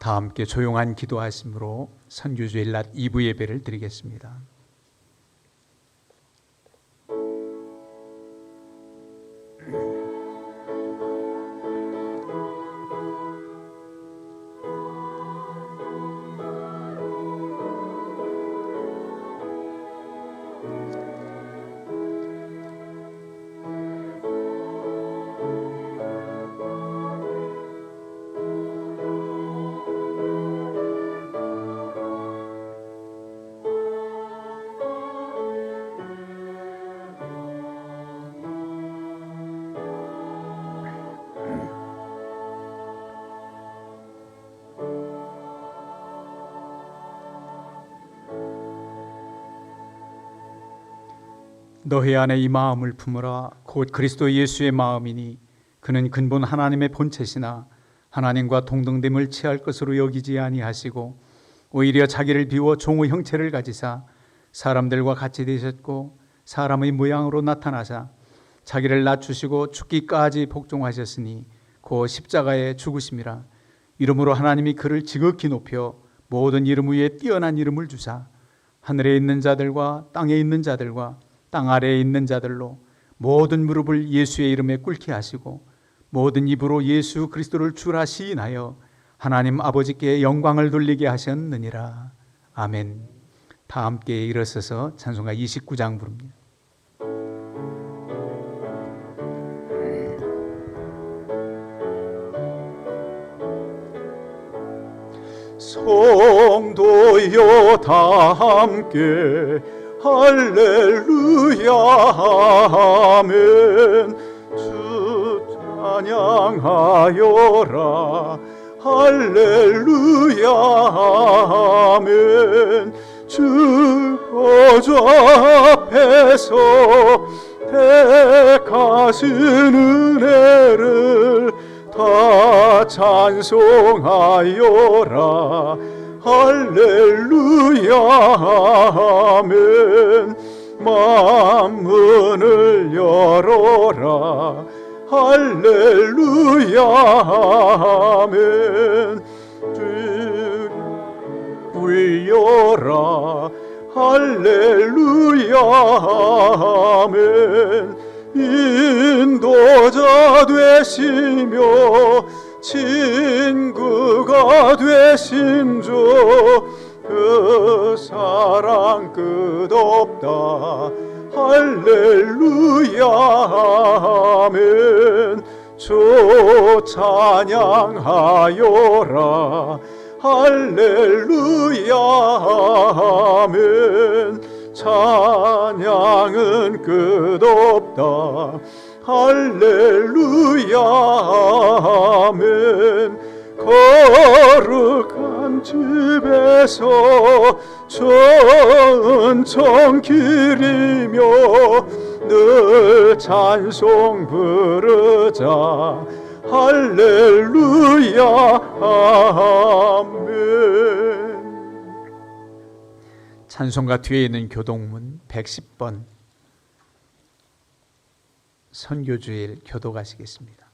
다 함께 조용한 기도하심으로 선교주일 낮 2부 예배를 드리겠습니다. 너희 안에 이 마음을 품으라. 곧 그리스도 예수의 마음이니 그는 근본 하나님의 본체시나 하나님과 동등됨을 취할 것으로 여기지 아니하시고 오히려 자기를 비워 종의 형체를 가지사 사람들과 같이 되셨고 사람의 모양으로 나타나사 자기를 낮추시고 죽기까지 복종하셨으니 곧 십자가에 죽으심이라. 이러므로 하나님이 그를 지극히 높여 모든 이름 위에 뛰어난 이름을 주사 하늘에 있는 자들과 땅에 있는 자들과 땅 아래에 있는 자들로 모든 무릎을 예수의 이름에 꿇게 하시고 모든 입으로 예수 그리스도를 주라 시인하여 하나님 아버지께 영광을 돌리게 하셨느니라. 아멘. 다 함께 일어서서 찬송가 29장 부릅니다. 성도여 다 함께 할렐루야 아멘. 주 찬양하여라 할렐루야 아멘. 주 보좌 앞에서 택하신 은혜를 다 찬송하여라 할렐루야 아멘. 만문을 열어라 할렐루야 아멘. 울려라 할렐루야 아멘. 인도자 되시며 친구가 되신 주 그 사랑 끝없다 할렐루야 아멘. 주 찬양하여라 할렐루야 아멘. 찬양은 끝없다 할렐루야 아멘. 거룩한 집에서 천천 기리며 늘 찬송 부르자 할렐루야 아멘. 찬송가 뒤에 있는 교동문 110번 선교주일 교도 가시겠습니다.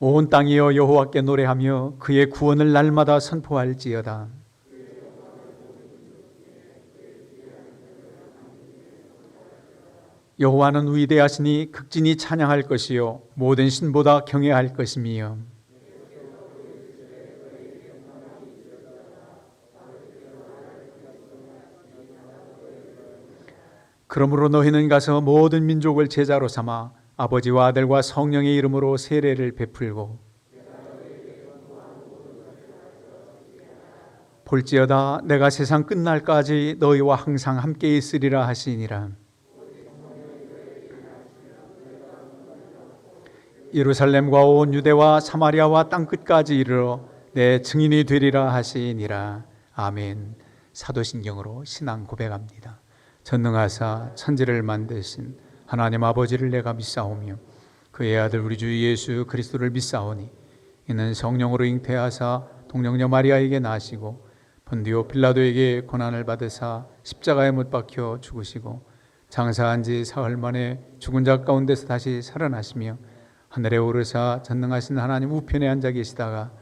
온 땅이여 여호와께 노래하며 그의 구원을 날마다 선포할지어다. 여호와는 위대하시니 극진히 찬양할 것이요 모든 신보다 경외할 것이며 그러므로 너희는 가서 모든 민족을 제자로 삼아 아버지와 아들과 성령의 이름으로 세례를 베풀고 볼지어다 내가 세상 끝날까지 너희와 항상 함께 있으리라 하시니라. 예루살렘과 온 유대와 사마리아와 땅끝까지 이르러 내 증인이 되리라 하시니라. 아멘. 사도신경으로 신앙 고백합니다. 전능하사 천지를 만드신 하나님 아버지를 내가 믿사오며 그의 아들 우리 주 예수 그리스도를 믿사오니 이는 성령으로 잉태하사 동정녀 마리아에게 나시고 본디오 빌라도에게 고난을 받으사 십자가에 못 박혀 죽으시고 장사한 지 사흘 만에 죽은 자 가운데서 다시 살아나시며 하늘에 오르사 전능하신 하나님 우편에 앉아 계시다가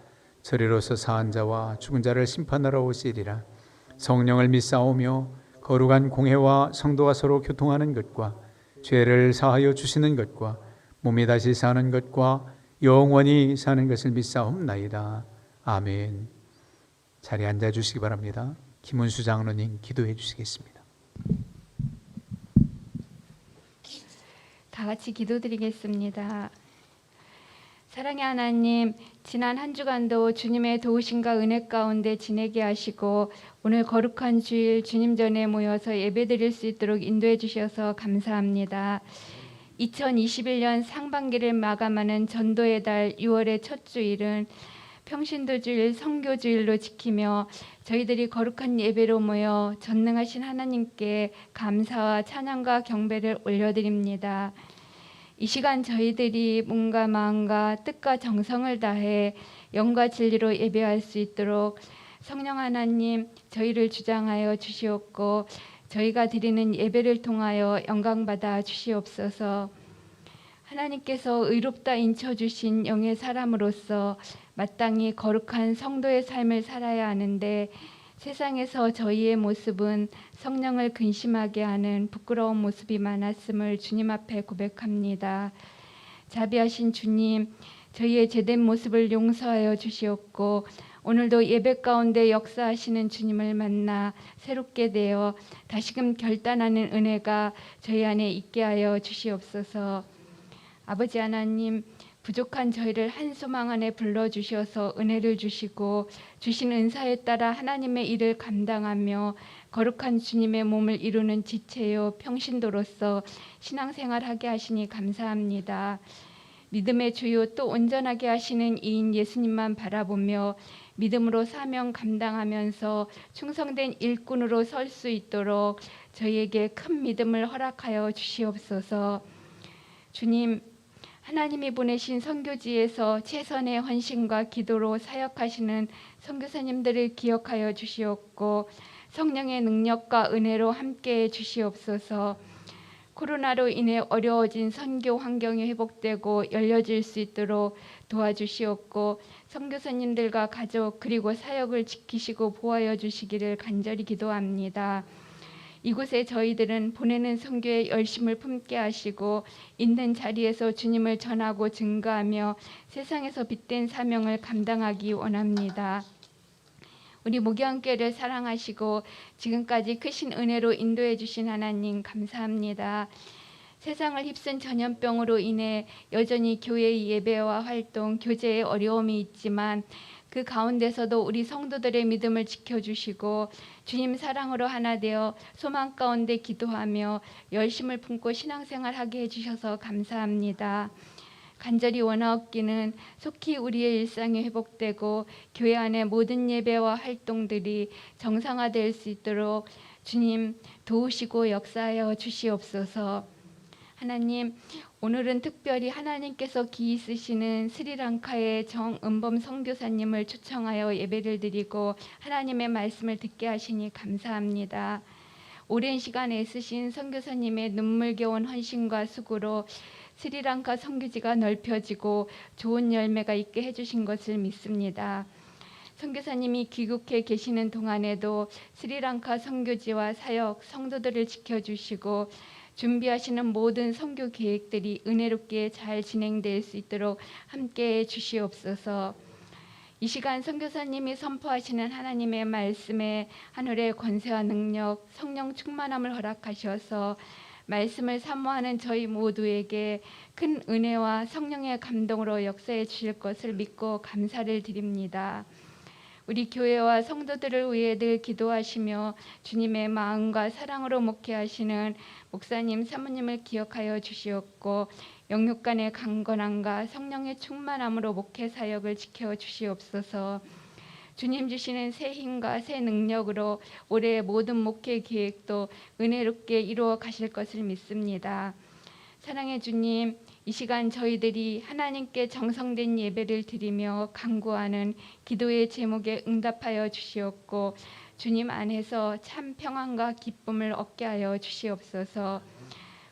저리로서 사한 자와 죽은 자를 심판하러 오시리라. 성령을 믿사오며 거룩한 공회와 성도가 서로 교통하는 것과 죄를 사하여 주시는 것과 몸이 다시 사는 것과 영원히 사는 것을 믿사옵나이다. 아멘. 자리에 앉아 주시기 바랍니다. 김은수 장로님 기도해 주시겠습니다. 다 같이 기도드리겠습니다. 사랑의 하나님, 지난 한 주간도 주님의 도우심과 은혜 가운데 지내게 하시고 오늘 거룩한 주일 주님 전에 모여서 예배드릴 수 있도록 인도해 주셔서 감사합니다. 2021년 상반기를 마감하는 전도의 달 6월의 첫 주일은 평신도주일, 성교주일로 지키며 저희들이 거룩한 예배로 모여 전능하신 하나님께 감사와 찬양과 경배를 올려드립니다. 이 시간 저희들이 몸과 마음과 뜻과 정성을 다해 영과 진리로 예배할 수 있도록 성령 하나님 저희를 주장하여 주시옵고 저희가 드리는 예배를 통하여 영광받아 주시옵소서. 하나님께서 의롭다 인쳐주신 영의 사람으로서 마땅히 거룩한 성도의 삶을 살아야 하는데 세상에서 저희의 모습은 성령을 근심하게 하는 부끄러운 모습이 많았음을 주님 앞에 고백합니다. 자비하신 주님, 저희의 죄된 모습을 용서하여 주시옵고 오늘도 예배 가운데 역사하시는 주님을 만나 새롭게 되어 다시금 결단하는 은혜가 저희 안에 있게 하여 주시옵소서. 아버지 하나님, 부족한 저희를 한 소망 안에 불러주셔서 은혜를 주시고 주신 은사에 따라 하나님의 일을 감당하며 거룩한 주님의 몸을 이루는 지체요 평신도로서 신앙생활하게 하시니 감사합니다. 믿음의 주요 또 온전하게 하시는 이인 예수님만 바라보며 믿음으로 사명 감당하면서 충성된 일꾼으로 설 수 있도록 저희에게 큰 믿음을 허락하여 주시옵소서. 주님, 하나님이 보내신 선교지에서 최선의 헌신과 기도로 사역하시는 선교사님들을 기억하여 주시옵고 성령의 능력과 은혜로 함께해 주시옵소서. 코로나로 인해 어려워진 선교 환경이 회복되고 열려질 수 있도록 도와주시옵고 선교사님들과 가족 그리고 사역을 지키시고 보호하여 주시기를 간절히 기도합니다. 이곳에 저희들은 보내는 선교에 열심을 품게 하시고 있는 자리에서 주님을 전하고 증거하며 세상에서 빛된 사명을 감당하기 원합니다. 우리 목양교회를 사랑하시고 지금까지 크신 은혜로 인도해 주신 하나님 감사합니다. 세상을 휩쓴 전염병으로 인해 여전히 교회의 예배와 활동, 교제에 어려움이 있지만 그 가운데서도 우리 성도들의 믿음을 지켜주시고 주님 사랑으로 하나 되어 소망 가운데 기도하며 열심을 품고 신앙생활하게 해주셔서 감사합니다. 간절히 원하옵기는 속히 우리의 일상이 회복되고 교회 안의 모든 예배와 활동들이 정상화될 수 있도록 주님 도우시고 역사하여 주시옵소서. 하나님, 오늘은 특별히 하나님께서 기이 쓰시는 스리랑카의 정은범 선교사님을 초청하여 예배를 드리고 하나님의 말씀을 듣게 하시니 감사합니다. 오랜 시간 애쓰신 선교사님의 눈물겨운 헌신과 수고로 스리랑카 선교지가 넓혀지고 좋은 열매가 있게 해주신 것을 믿습니다. 선교사님이 귀국해 계시는 동안에도 스리랑카 선교지와 사역, 성도들을 지켜주시고 준비하시는 모든 선교 계획들이 은혜롭게 잘 진행될 수 있도록 함께해 주시옵소서. 이 시간 선교사님이 선포하시는 하나님의 말씀에 하늘의 권세와 능력, 성령 충만함을 허락하셔서 말씀을 사모하는 저희 모두에게 큰 은혜와 성령의 감동으로 역사해 주실 것을 믿고 감사를 드립니다. 우리 교회와 성도들을 위해 늘 기도하시며 주님의 마음과 사랑으로 목회하시는 목사님, 사모님을 기억하여 주시옵고 영육간의 강건함과 성령의 충만함으로 목회 사역을 지켜 주시옵소서. 주님 주시는 새 힘과 새 능력으로 올해의 모든 목회 계획도 은혜롭게 이루어 가실 것을 믿습니다. 사랑의 주님, 이 시간 저희들이 하나님께 정성된 예배를 드리며 간구하는 기도의 제목에 응답하여 주시옵고 주님 안에서 참 평안과 기쁨을 얻게 하여 주시옵소서.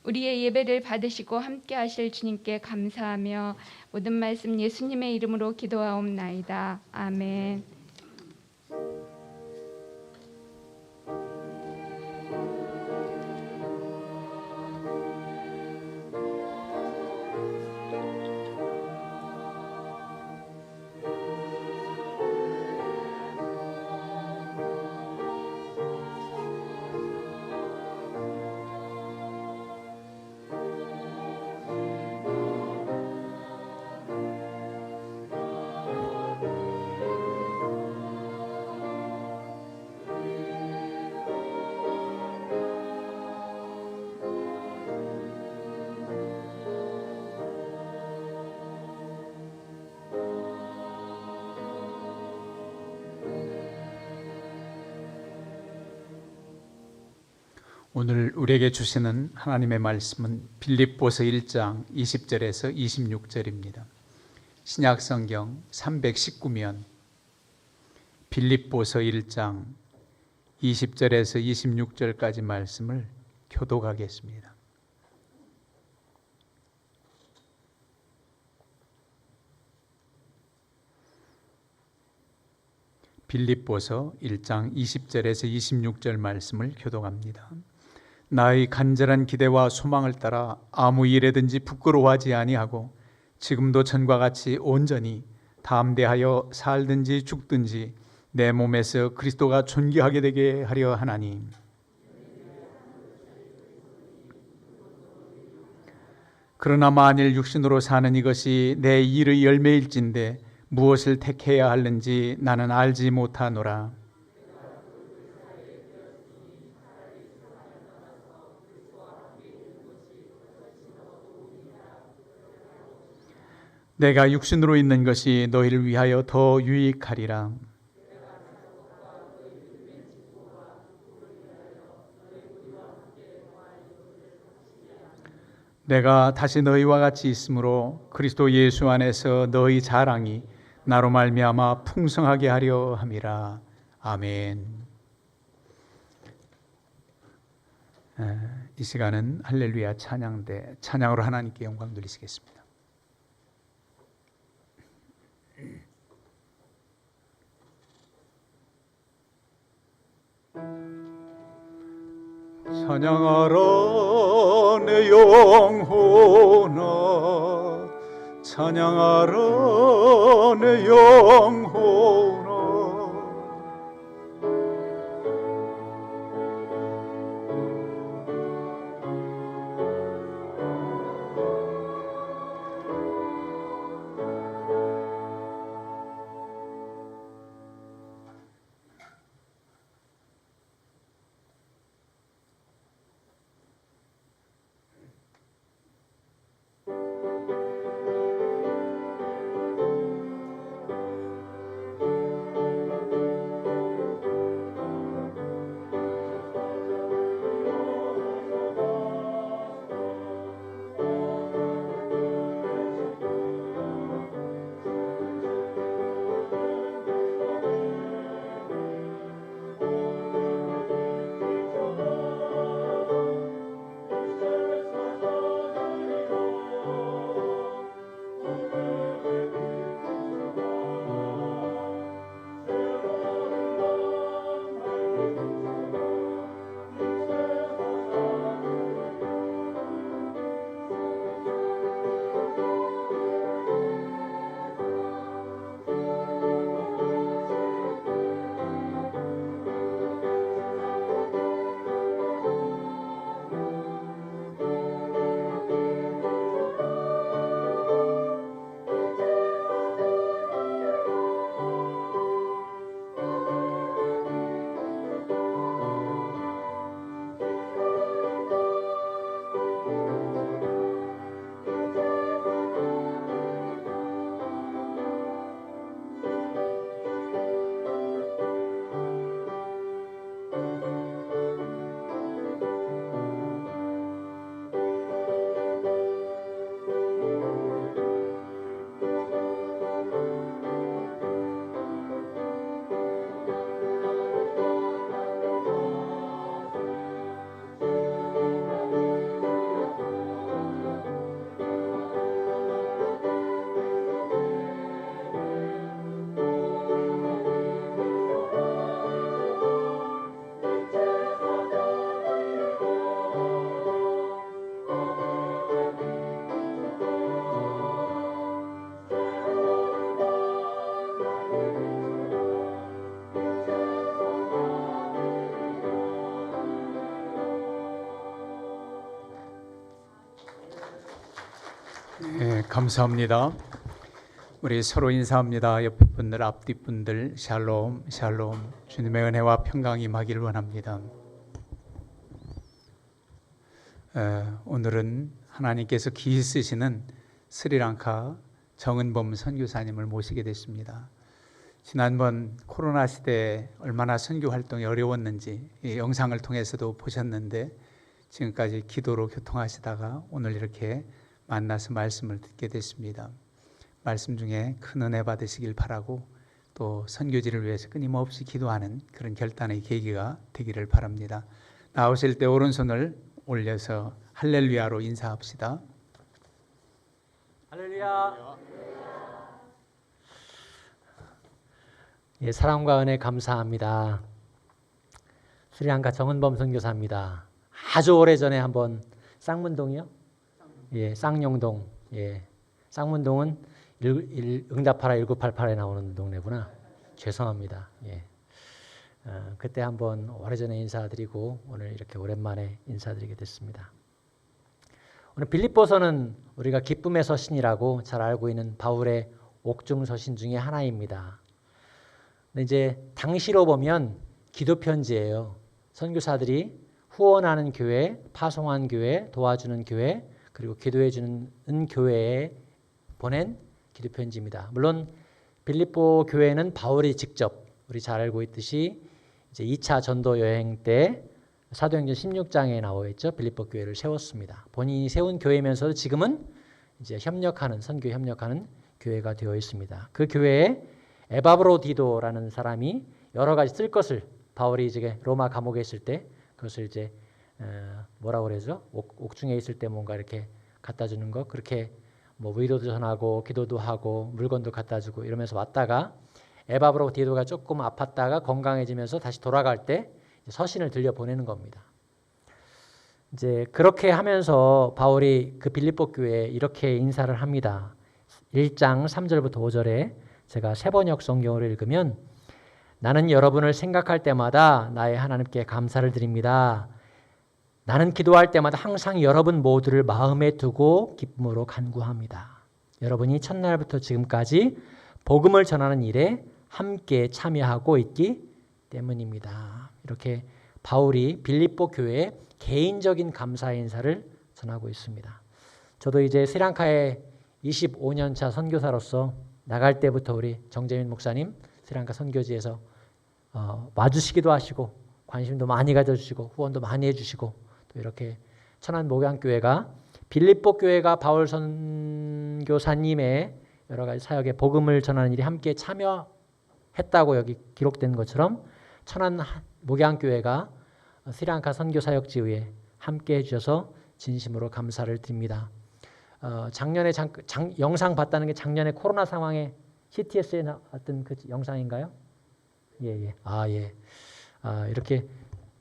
우리의 예배를 받으시고 함께 하실 주님께 감사하며 모든 말씀 예수님의 이름으로 기도하옵나이다. 아멘. 오늘 우리에게 주시는 하나님의 말씀은 빌립보서 1장 20절에서 26절입니다. 신약성경 319면 빌립보서 1장 20절에서 26절까지 말씀을 교독하겠습니다. 빌립보서 1장 20절에서 26절 말씀을 교독합니다. 나의 간절한 기대와 소망을 따라 아무 일에든지 부끄러워하지 아니하고 지금도 전과 같이 온전히 담대하여 살든지 죽든지 내 몸에서 그리스도가 존귀하게 되게 하려 하나니, 그러나 만일 육신으로 사는 이것이 내 일의 열매일진데 무엇을 택해야 하는지 나는 알지 못하노라. 내가 육신으로 있는 것이 너희를 위하여 더 유익하리라. 내가 다시 너희와 같이 있으므로 그리스도 예수 안에서 너희 자랑이 나로 말미암아 풍성하게 하려 함이라. 아멘. 이 시간은 할렐루야 찬양대 찬양으로 하나님께 영광 돌리시겠습니다. 찬양하라 내 영혼아, 찬양하라 내 영혼아. 네, 감사합니다. 우리 서로 인사합니다. 옆에 분들, 앞뒤 분들, 샬롬, 샬롬. 주님의 은혜와 평강이 임하기를 원합니다. 오늘은 하나님께서 기이 쓰시는 스리랑카 정은범 선교사님을 모시게 됐습니다. 지난번 코로나 시대에 얼마나 선교 활동이 어려웠는지 이 영상을 통해서도 보셨는데 지금까지 기도로 교통하시다가 오늘 이렇게 만나서 말씀을 듣게 됐습니다. 말씀 중에 큰 은혜 받으시길 바라고 또 선교지를 위해서 끊임없이 기도하는 그런 결단의 계기가 되기를 바랍니다. 나오실 때 오른손을 올려서 할렐루야로 인사합시다. 할렐루야. 예, 사랑과 은혜 감사합니다. 스리랑카 정은범 선교사입니다. 아주 오래전에 한번 쌍문동이요? 예, 쌍용동. 예. 쌍문동은 응답하라 1988에 나오는 동네구나. 죄송합니다. 예. 그때 한번 오래전에 인사드리고 오늘 이렇게 오랜만에 인사드리게 됐습니다. 오늘 빌립보서는 우리가 기쁨의 서신이라고 잘 알고 있는 바울의 옥중 서신 중에 하나입니다. 근데 이제 당시로 보면 기도 편지예요. 선교사들이 후원하는 교회, 파송한 교회, 도와주는 교회, 그리고 기도해 주는 교회에 보낸 기도 편지입니다. 물론 빌립보 교회는 바울이 직접 우리 잘 알고 있듯이 이제 2차 전도 여행 때 사도행전 16장에 나와 있죠. 빌립보 교회를 세웠습니다. 본인이 세운 교회면서도 지금은 이제 선교 협력하는 교회가 되어 있습니다. 그 교회에 에바브로디도라는 사람이 여러 가지 쓸 것을 바울이 이제 로마 감옥에 있을 때 그것을 이제 뭐라고 그러죠? 옥중에 있을 때 뭔가 이렇게 갖다 주는 거 그렇게 뭐 위로도 전하고 기도도 하고 물건도 갖다 주고 이러면서 왔다가 에바브로디도가 조금 아팠다가 건강해지면서 다시 돌아갈 때 서신을 들려 보내는 겁니다. 이제 그렇게 하면서 바울이 그 빌립보 교회에 이렇게 인사를 합니다. 1장 3절부터 5절에 제가 세번역 성경을 읽으면 나는 여러분을 생각할 때마다 나의 하나님께 감사를 드립니다. 나는 기도할 때마다 항상 여러분 모두를 마음에 두고 기쁨으로 간구합니다. 여러분이 첫날부터 지금까지 복음을 전하는 일에 함께 참여하고 있기 때문입니다. 이렇게 바울이 빌립보 교회에 개인적인 감사 인사를 전하고 있습니다. 저도 이제 스리랑카에 25년 차 선교사로서 나갈 때부터 우리 정재민 목사님 스리랑카 선교지에서 와주시기도 하시고 관심도 많이 가져주시고 후원도 많이 해주시고 또 이렇게 천안 목양교회가 빌립보 교회가 바울 선교사님의 여러 가지 사역에 복음을 전하는 일에 함께 참여했다고 여기 기록된 것처럼 천안 목양교회가 스리랑카 선교사역지회에 함께 해주셔서 진심으로 감사를 드립니다. 작년에 영상 봤다는 게 작년에 코로나 상황에 CTS에 나왔던 그 영상인가요? 예. 이렇게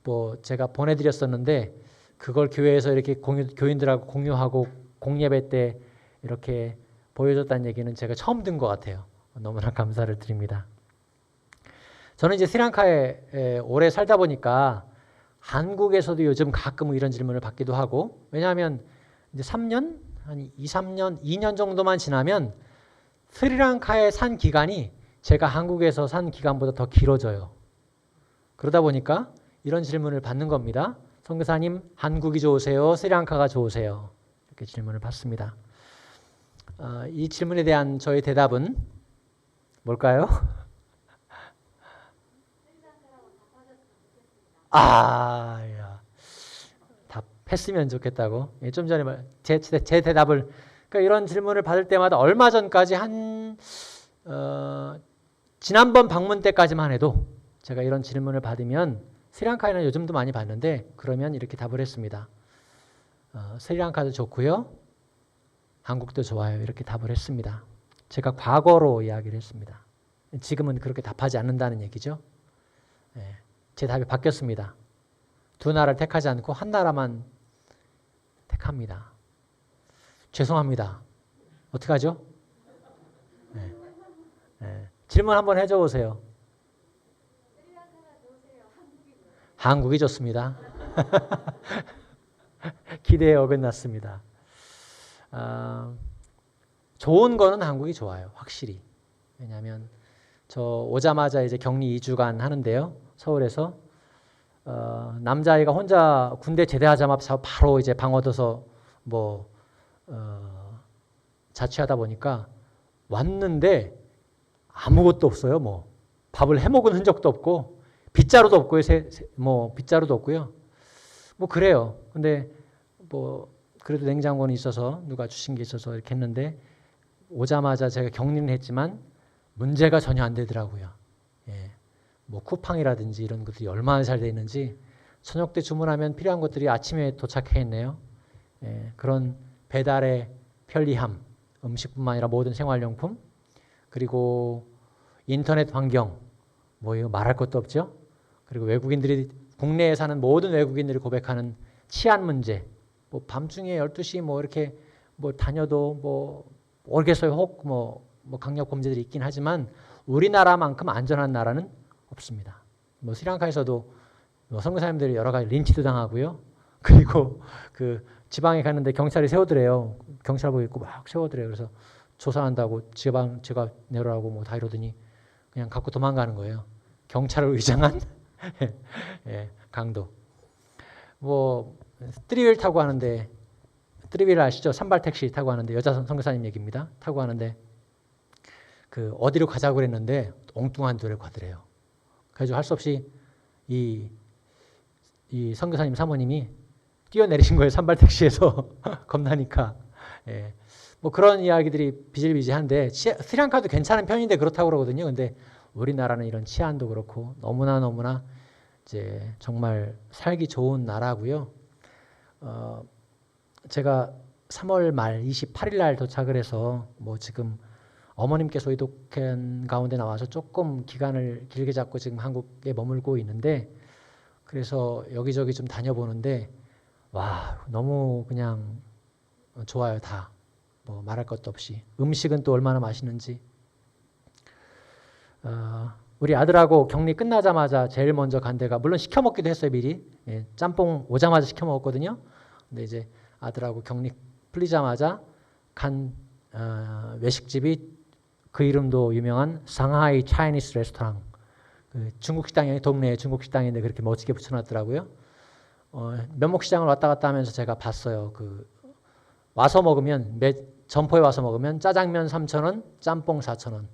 뭐 제가 보내드렸었는데 그걸 교회에서 이렇게 교인들하고 공유하고 공예배 때 이렇게 보여줬다는 얘기는 제가 처음 든 것 같아요. 너무나 감사를 드립니다. 저는 이제 스리랑카에 오래 살다 보니까 한국에서도 요즘 가끔 이런 질문을 받기도 하고 왜냐하면 이제 3년? 한 2, 3년, 2년 정도만 지나면 스리랑카에 산 기간이 제가 한국에서 산 기간보다 더 길어져요. 그러다 보니까 이런 질문을 받는 겁니다. 선교사님, 한국이 좋으세요? 스리랑카가 좋으세요? 이렇게 질문을 받습니다. 이 질문에 대한 저의 대답은 뭘까요? 답했으면 좋겠다고. 좀 전에 제 대답을 그러니까 이런 질문을 받을 때마다 얼마 전까지 지난번 방문 때까지만 해도 제가 이런 질문을 받으면 스리랑카에는 요즘도 많이 받는데 그러면 이렇게 답을 했습니다. 스리랑카도 좋고요. 한국도 좋아요. 이렇게 답을 했습니다. 제가 과거로 이야기를 했습니다. 지금은 그렇게 답하지 않는다는 얘기죠. 제 답이 바뀌었습니다. 두 나라를 택하지 않고 한 나라만 택합니다. 죄송합니다. 어떡하죠? 질문 한번 해줘 보세요. 한국이 좋습니다. 기대에 어긋났습니다. 좋은 거는 한국이 좋아요. 확실히. 왜냐하면 저 오자마자 이제 격리 2주간 하는데요. 서울에서 남자아이가 혼자 군대 제대하자마자 바로 이제 방 얻어서 뭐 자취하다 보니까 왔는데 아무것도 없어요. 뭐 밥을 해먹은 흔적도 없고 빗자루도 없고요. 뭐 빗자루도 없고요. 뭐 그래요. 근데 뭐 그래도 냉장고는 있어서 누가 주신 게 있어서 이렇게 했는데 오자마자 제가 격리는 했지만 문제가 전혀 안 되더라고요. 예. 뭐 쿠팡이라든지 이런 것들이 얼마나 잘 돼 있는지 저녁 때 주문하면 필요한 것들이 아침에 도착해 있네요. 예. 그런 배달의 편리함, 음식뿐만 아니라 모든 생활용품, 그리고 인터넷 환경, 뭐 이거 말할 것도 없죠. 그리고 외국인들이 국내에 사는 모든 외국인들이 고백하는 치안 문제, 뭐 밤중에 12시 뭐 이렇게 뭐 다녀도 뭐 모르겠어요. 혹 뭐 강력 범죄들이 있긴 하지만 우리나라만큼 안전한 나라는 없습니다. 뭐 스리랑카에서도 뭐 선교사님들이 여러 가지 린치도 당하고요. 그리고 그 지방에 갔는데 경찰이 세우더래요. 경찰복 입고 막 세우더래요. 그래서 조사한다고 제가 내려라고 뭐 다 이러더니 그냥 갖고 도망가는 거예요. 경찰을 위장한 예, 강도. 뭐 트리윌 타고 하는데 트리윌 아시죠? 산발 택시 타고 하는데 여자 선교사님 얘기입니다. 타고 하는데 그 어디로 가자고 그랬는데 엉뚱한 데로 가더래요. 그래서 할 수 없이 이 선교사님 사모님이 뛰어내리신 거예요. 산발 택시에서 겁나니까. 예. 뭐 그런 이야기들이 비질비질한데 스리랑카도 괜찮은 편인데 그렇다고 그러거든요. 근데 우리나라는 이런 치안도 그렇고 너무나 이제 정말 살기 좋은 나라고요. 제가 3월 말 28일 날 도착을 해서 뭐 지금 어머님께서 의독한 가운데 나와서 조금 기간을 길게 잡고 지금 한국에 머물고 있는데 그래서 여기저기 좀 다녀보는데 와 너무 그냥 좋아요. 다 뭐 말할 것도 없이 음식은 또 얼마나 맛있는지 우리 아들하고 격리 끝나자마자 제일 먼저 간 데가 물론 시켜 먹기도 했어요. 미리 짬뽕 오자마자 시켜 먹었거든요. 근데 이제 아들하고 격리 풀리자마자 간 외식집이 그 이름도 유명한 상하이 차이니스 레스토랑. 그 중국 식당이 동네에 중국 식당인데 그렇게 멋지게 붙여놨더라고요. 면목시장을 왔다 갔다 하면서 제가 봤어요. 그 와서 먹으면 점포에 와서 먹으면 짜장면 3,000원, 짬뽕 4,000원.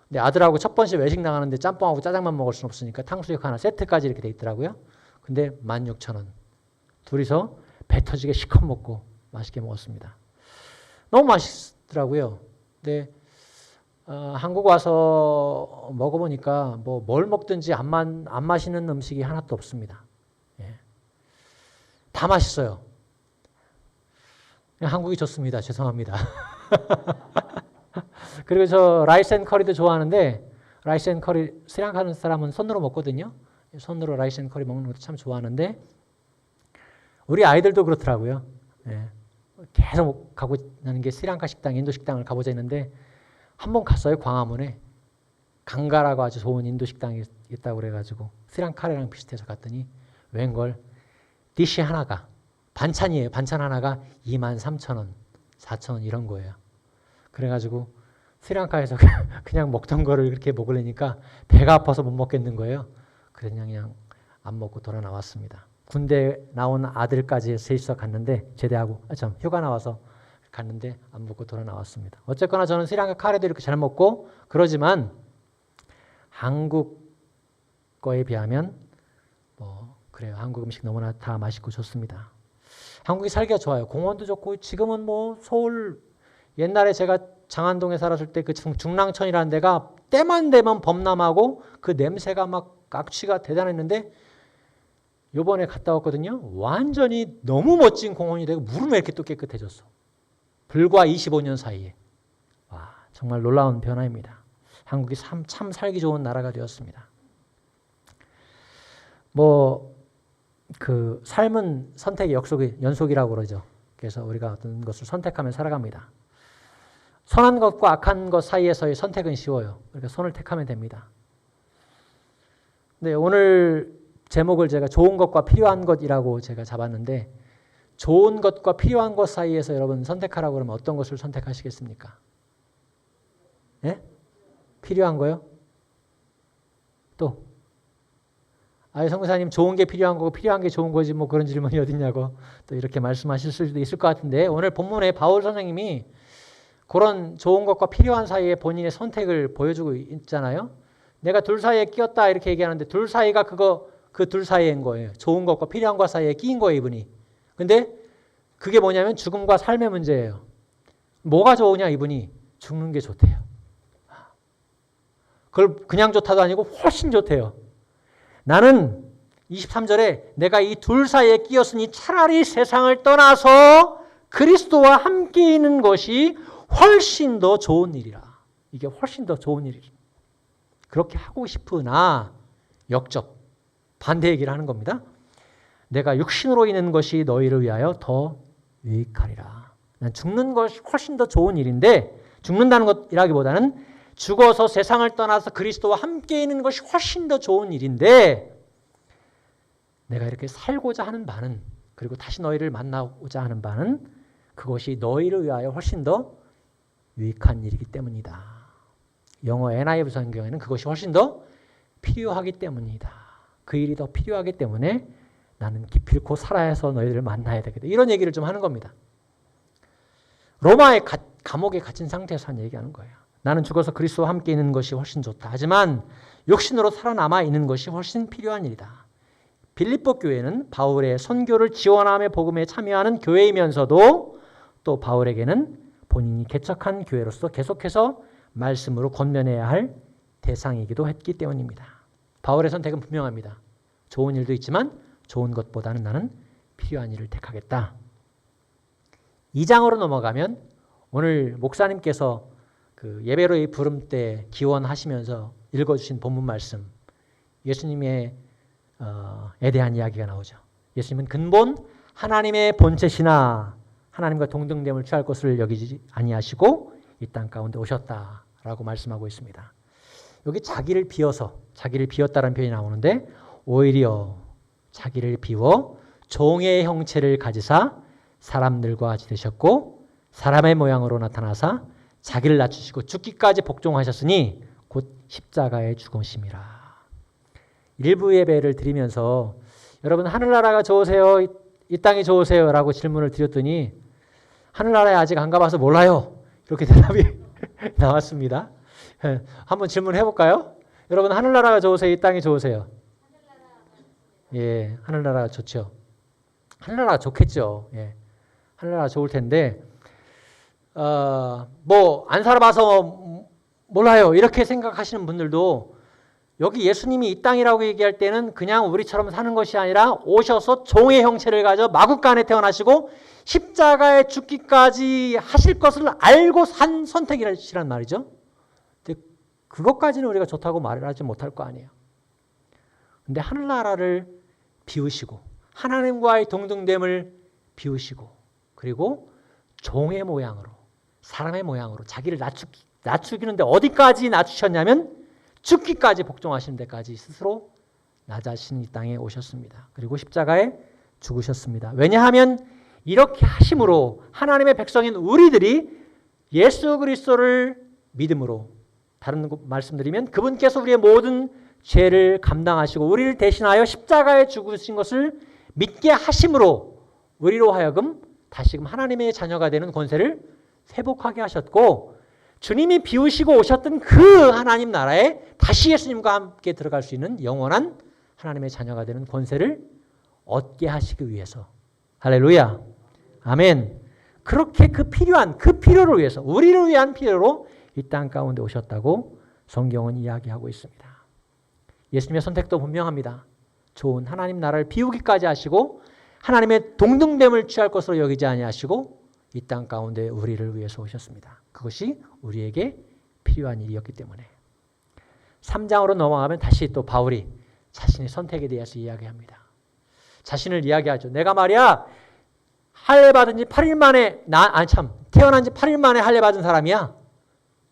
근데 아들하고 첫 번째 외식 나가는데 짬뽕하고 짜장만 먹을 수는 없으니까 탕수육 하나 세트까지 이렇게 돼 있더라고요. 근데 16,000원. 둘이서 배 터지게 시컷 먹고 맛있게 먹었습니다. 너무 맛있더라고요. 근데 한국 와서 먹어보니까 뭐 뭘 먹든지 안 마시는 음식이 하나도 없습니다. 예. 다 맛있어요. 한국이 좋습니다. 죄송합니다. 그리고 저 라이스 앤 커리도 좋아하는데 라이스 앤 커리 스리랑카 하는 사람은 손으로 먹거든요. 손으로 라이스 앤 커리 먹는 것도 참 좋아하는데 우리 아이들도 그렇더라고요. 예. 계속 가고 있는 게 스리랑카 식당, 인도 식당을 가보자 했는데 한 번 갔어요. 광화문에 강가라고 아주 좋은 인도 식당이 있다고 그래가지고 스리랑카랑 비슷해서 갔더니 웬걸 디시 하나가 반찬이에요. 반찬 하나가 23,000원, 4,000원 이런 거예요. 그래가지고 스리랑카에서 그냥 먹던 거를 그렇게 먹으려니까 배가 아파서 못 먹겠는 거예요. 그래서 그냥 안 먹고 돌아 나왔습니다. 군대 나온 아들까지 셋이서 갔는데 제대하고 휴가 나와서 갔는데 안 먹고 돌아 나왔습니다. 어쨌거나 저는 스리랑카 카레도 이렇게 잘 먹고 그러지만 한국 거에 비하면 뭐 그래요. 한국 음식 너무나 다 맛있고 좋습니다. 한국이 살기가 좋아요. 공원도 좋고 지금은 뭐 서울 옛날에 제가 장안동에 살았을 때 그 중랑천이라는 데가 때만 되면 범람하고 그 냄새가 막 악취가 대단했는데 요번에 갔다 왔거든요. 완전히 너무 멋진 공원이 되고 물은 왜 이렇게 또 깨끗해졌어. 불과 25년 사이에. 와, 정말 놀라운 변화입니다. 한국이 참 살기 좋은 나라가 되었습니다. 뭐 그 삶은 선택의 연속이라고 그러죠. 그래서 우리가 어떤 것을 선택하면 살아갑니다. 선한 것과 악한 것 사이에서의 선택은 쉬워요. 그러니까 선을 택하면 됩니다. 근데 오늘 제목을 제가 좋은 것과 필요한 것이라고 제가 잡았는데 좋은 것과 필요한 것 사이에서 여러분 선택하라고 그러면 어떤 것을 선택하시겠습니까? 예? 필요한 거요? 또? 성교사님 좋은 게 필요한 거고 필요한 게 좋은 거지 뭐 그런 질문이 어딨냐고 또 이렇게 말씀하실 수도 있을 것 같은데 오늘 본문에 바울 선생님이 그런 좋은 것과 필요한 사이에 본인의 선택을 보여주고 있잖아요. 내가 둘 사이에 끼었다 이렇게 얘기하는데 둘 사이가 그 둘 사이인 거예요. 좋은 것과 필요한 것 사이에 끼인 거예요, 이분이. 근데 그게 뭐냐면 죽음과 삶의 문제예요. 뭐가 좋으냐, 이분이? 죽는 게 좋대요. 그걸 그냥 좋다도 아니고 훨씬 좋대요. 나는 23절에 내가 이 둘 사이에 끼었으니 차라리 세상을 떠나서 그리스도와 함께 있는 것이 훨씬 더 좋은 일이라. 이게 훨씬 더 좋은 일이라. 그렇게 하고 싶으나 역적, 반대 얘기를 하는 겁니다. 내가 육신으로 있는 것이 너희를 위하여 더 유익하리라. 난 죽는 것이 훨씬 더 좋은 일인데 죽는다는 것이라기보다는 죽어서 세상을 떠나서 그리스도와 함께 있는 것이 훨씬 더 좋은 일인데 내가 이렇게 살고자 하는 바는 그리고 다시 너희를 만나고자 하는 바는 그것이 너희를 위하여 훨씬 더 유익한 일이기 때문이다. 영어 NIV 성경에는 그것이 훨씬 더 필요하기 때문이다. 그 일이 더 필요하기 때문에 나는 기필코 살아야 해서 너희들을 만나야 되겠다. 이런 얘기를 좀 하는 겁니다. 로마의 감옥에 갇힌 상태에서 한 얘기하는 거예요. 나는 죽어서 그리스도와 함께 있는 것이 훨씬 좋다. 하지만 육신으로 살아남아 있는 것이 훨씬 필요한 일이다. 빌립보 교회는 바울의 선교를 지원하며 복음에 참여하는 교회이면서도 또 바울에게는 본인이 개척한 교회로서 계속해서 말씀으로 권면해야 할 대상이기도 했기 때문입니다. 바울의 선택은 분명합니다. 좋은 일도 있지만 좋은 것보다는 나는 필요한 일을 택하겠다. 2장으로 넘어가면 오늘 목사님께서 그 예배로의 부름 때 기원하시면서 읽어주신 본문 말씀 예수님의 에 대한 이야기가 나오죠. 예수님은 근본 하나님의 본체시나 하나님과 동등됨을 취할 것을 여기지 아니하시고 이 땅 가운데 오셨다라고 말씀하고 있습니다. 여기 자기를 비웠다라는 표현이 나오는데 오히려 자기를 비워 종의 형체를 가지사 사람들과 같이 되셨고 사람의 모양으로 나타나사 자기를 낮추시고 죽기까지 복종하셨으니 곧 십자가의 죽으심이라. 일부 예배를 드리면서 여러분 하늘나라가 좋으세요? 이 땅이 좋으세요? 라고 질문을 드렸더니 하늘나라에 아직 안 가봐서 몰라요. 이렇게 대답이 나왔습니다. 한번 질문해 볼까요? 여러분 하늘나라가 좋으세요? 이 땅이 좋으세요? 예, 하늘나라가 좋죠. 하늘나라가 좋겠죠. 예, 하늘나라가 좋을 텐데 뭐 안 살아봐서 몰라요. 이렇게 생각하시는 분들도 여기 예수님이 이 땅이라고 얘기할 때는 그냥 우리처럼 사는 것이 아니라 오셔서 종의 형체를 가져 마구간에 태어나시고 십자가에 죽기까지 하실 것을 알고 산 선택이란 말이죠. 근데 그것까지는 우리가 좋다고 말을 하지 못할 거 아니에요. 근데 하늘나라를 비우시고 하나님과의 동등됨을 비우시고 그리고 종의 모양으로 사람의 모양으로 자기를 낮추기는데 어디까지 낮추셨냐면 죽기까지 복종하시는 데까지 스스로 낮아신 이 땅에 오셨습니다. 그리고 십자가에 죽으셨습니다. 왜냐하면 이렇게 하심으로 하나님의 백성인 우리들이 예수 그리스도를 믿음으로 다른 말씀드리면 그분께서 우리의 모든 죄를 감당하시고 우리를 대신하여 십자가에 죽으신 것을 믿게 하심으로 우리로 하여금 다시금 하나님의 자녀가 되는 권세를 회복하게 하셨고 주님이 비우시고 오셨던 그 하나님 나라에 다시 예수님과 함께 들어갈 수 있는 영원한 하나님의 자녀가 되는 권세를 얻게 하시기 위해서 할렐루야 아멘. 그렇게 그 필요를 위해서 우리를 위한 필요로 이 땅 가운데 오셨다고 성경은 이야기하고 있습니다. 예수님의 선택도 분명합니다. 좋은 하나님 나라를 비우기까지 하시고 하나님의 동등됨을 취할 것으로 여기지 아니하시고 이 땅 가운데 우리를 위해서 오셨습니다. 그것이 우리에게 필요한 일이었기 때문에 3장으로 넘어가면 다시 또 바울이 자신의 선택에 대해서 이야기합니다. 자신을 이야기하죠. 내가 말이야 할례 받은 지 8일 만에 태어난 지 8일 만에 할례 받은 사람이야.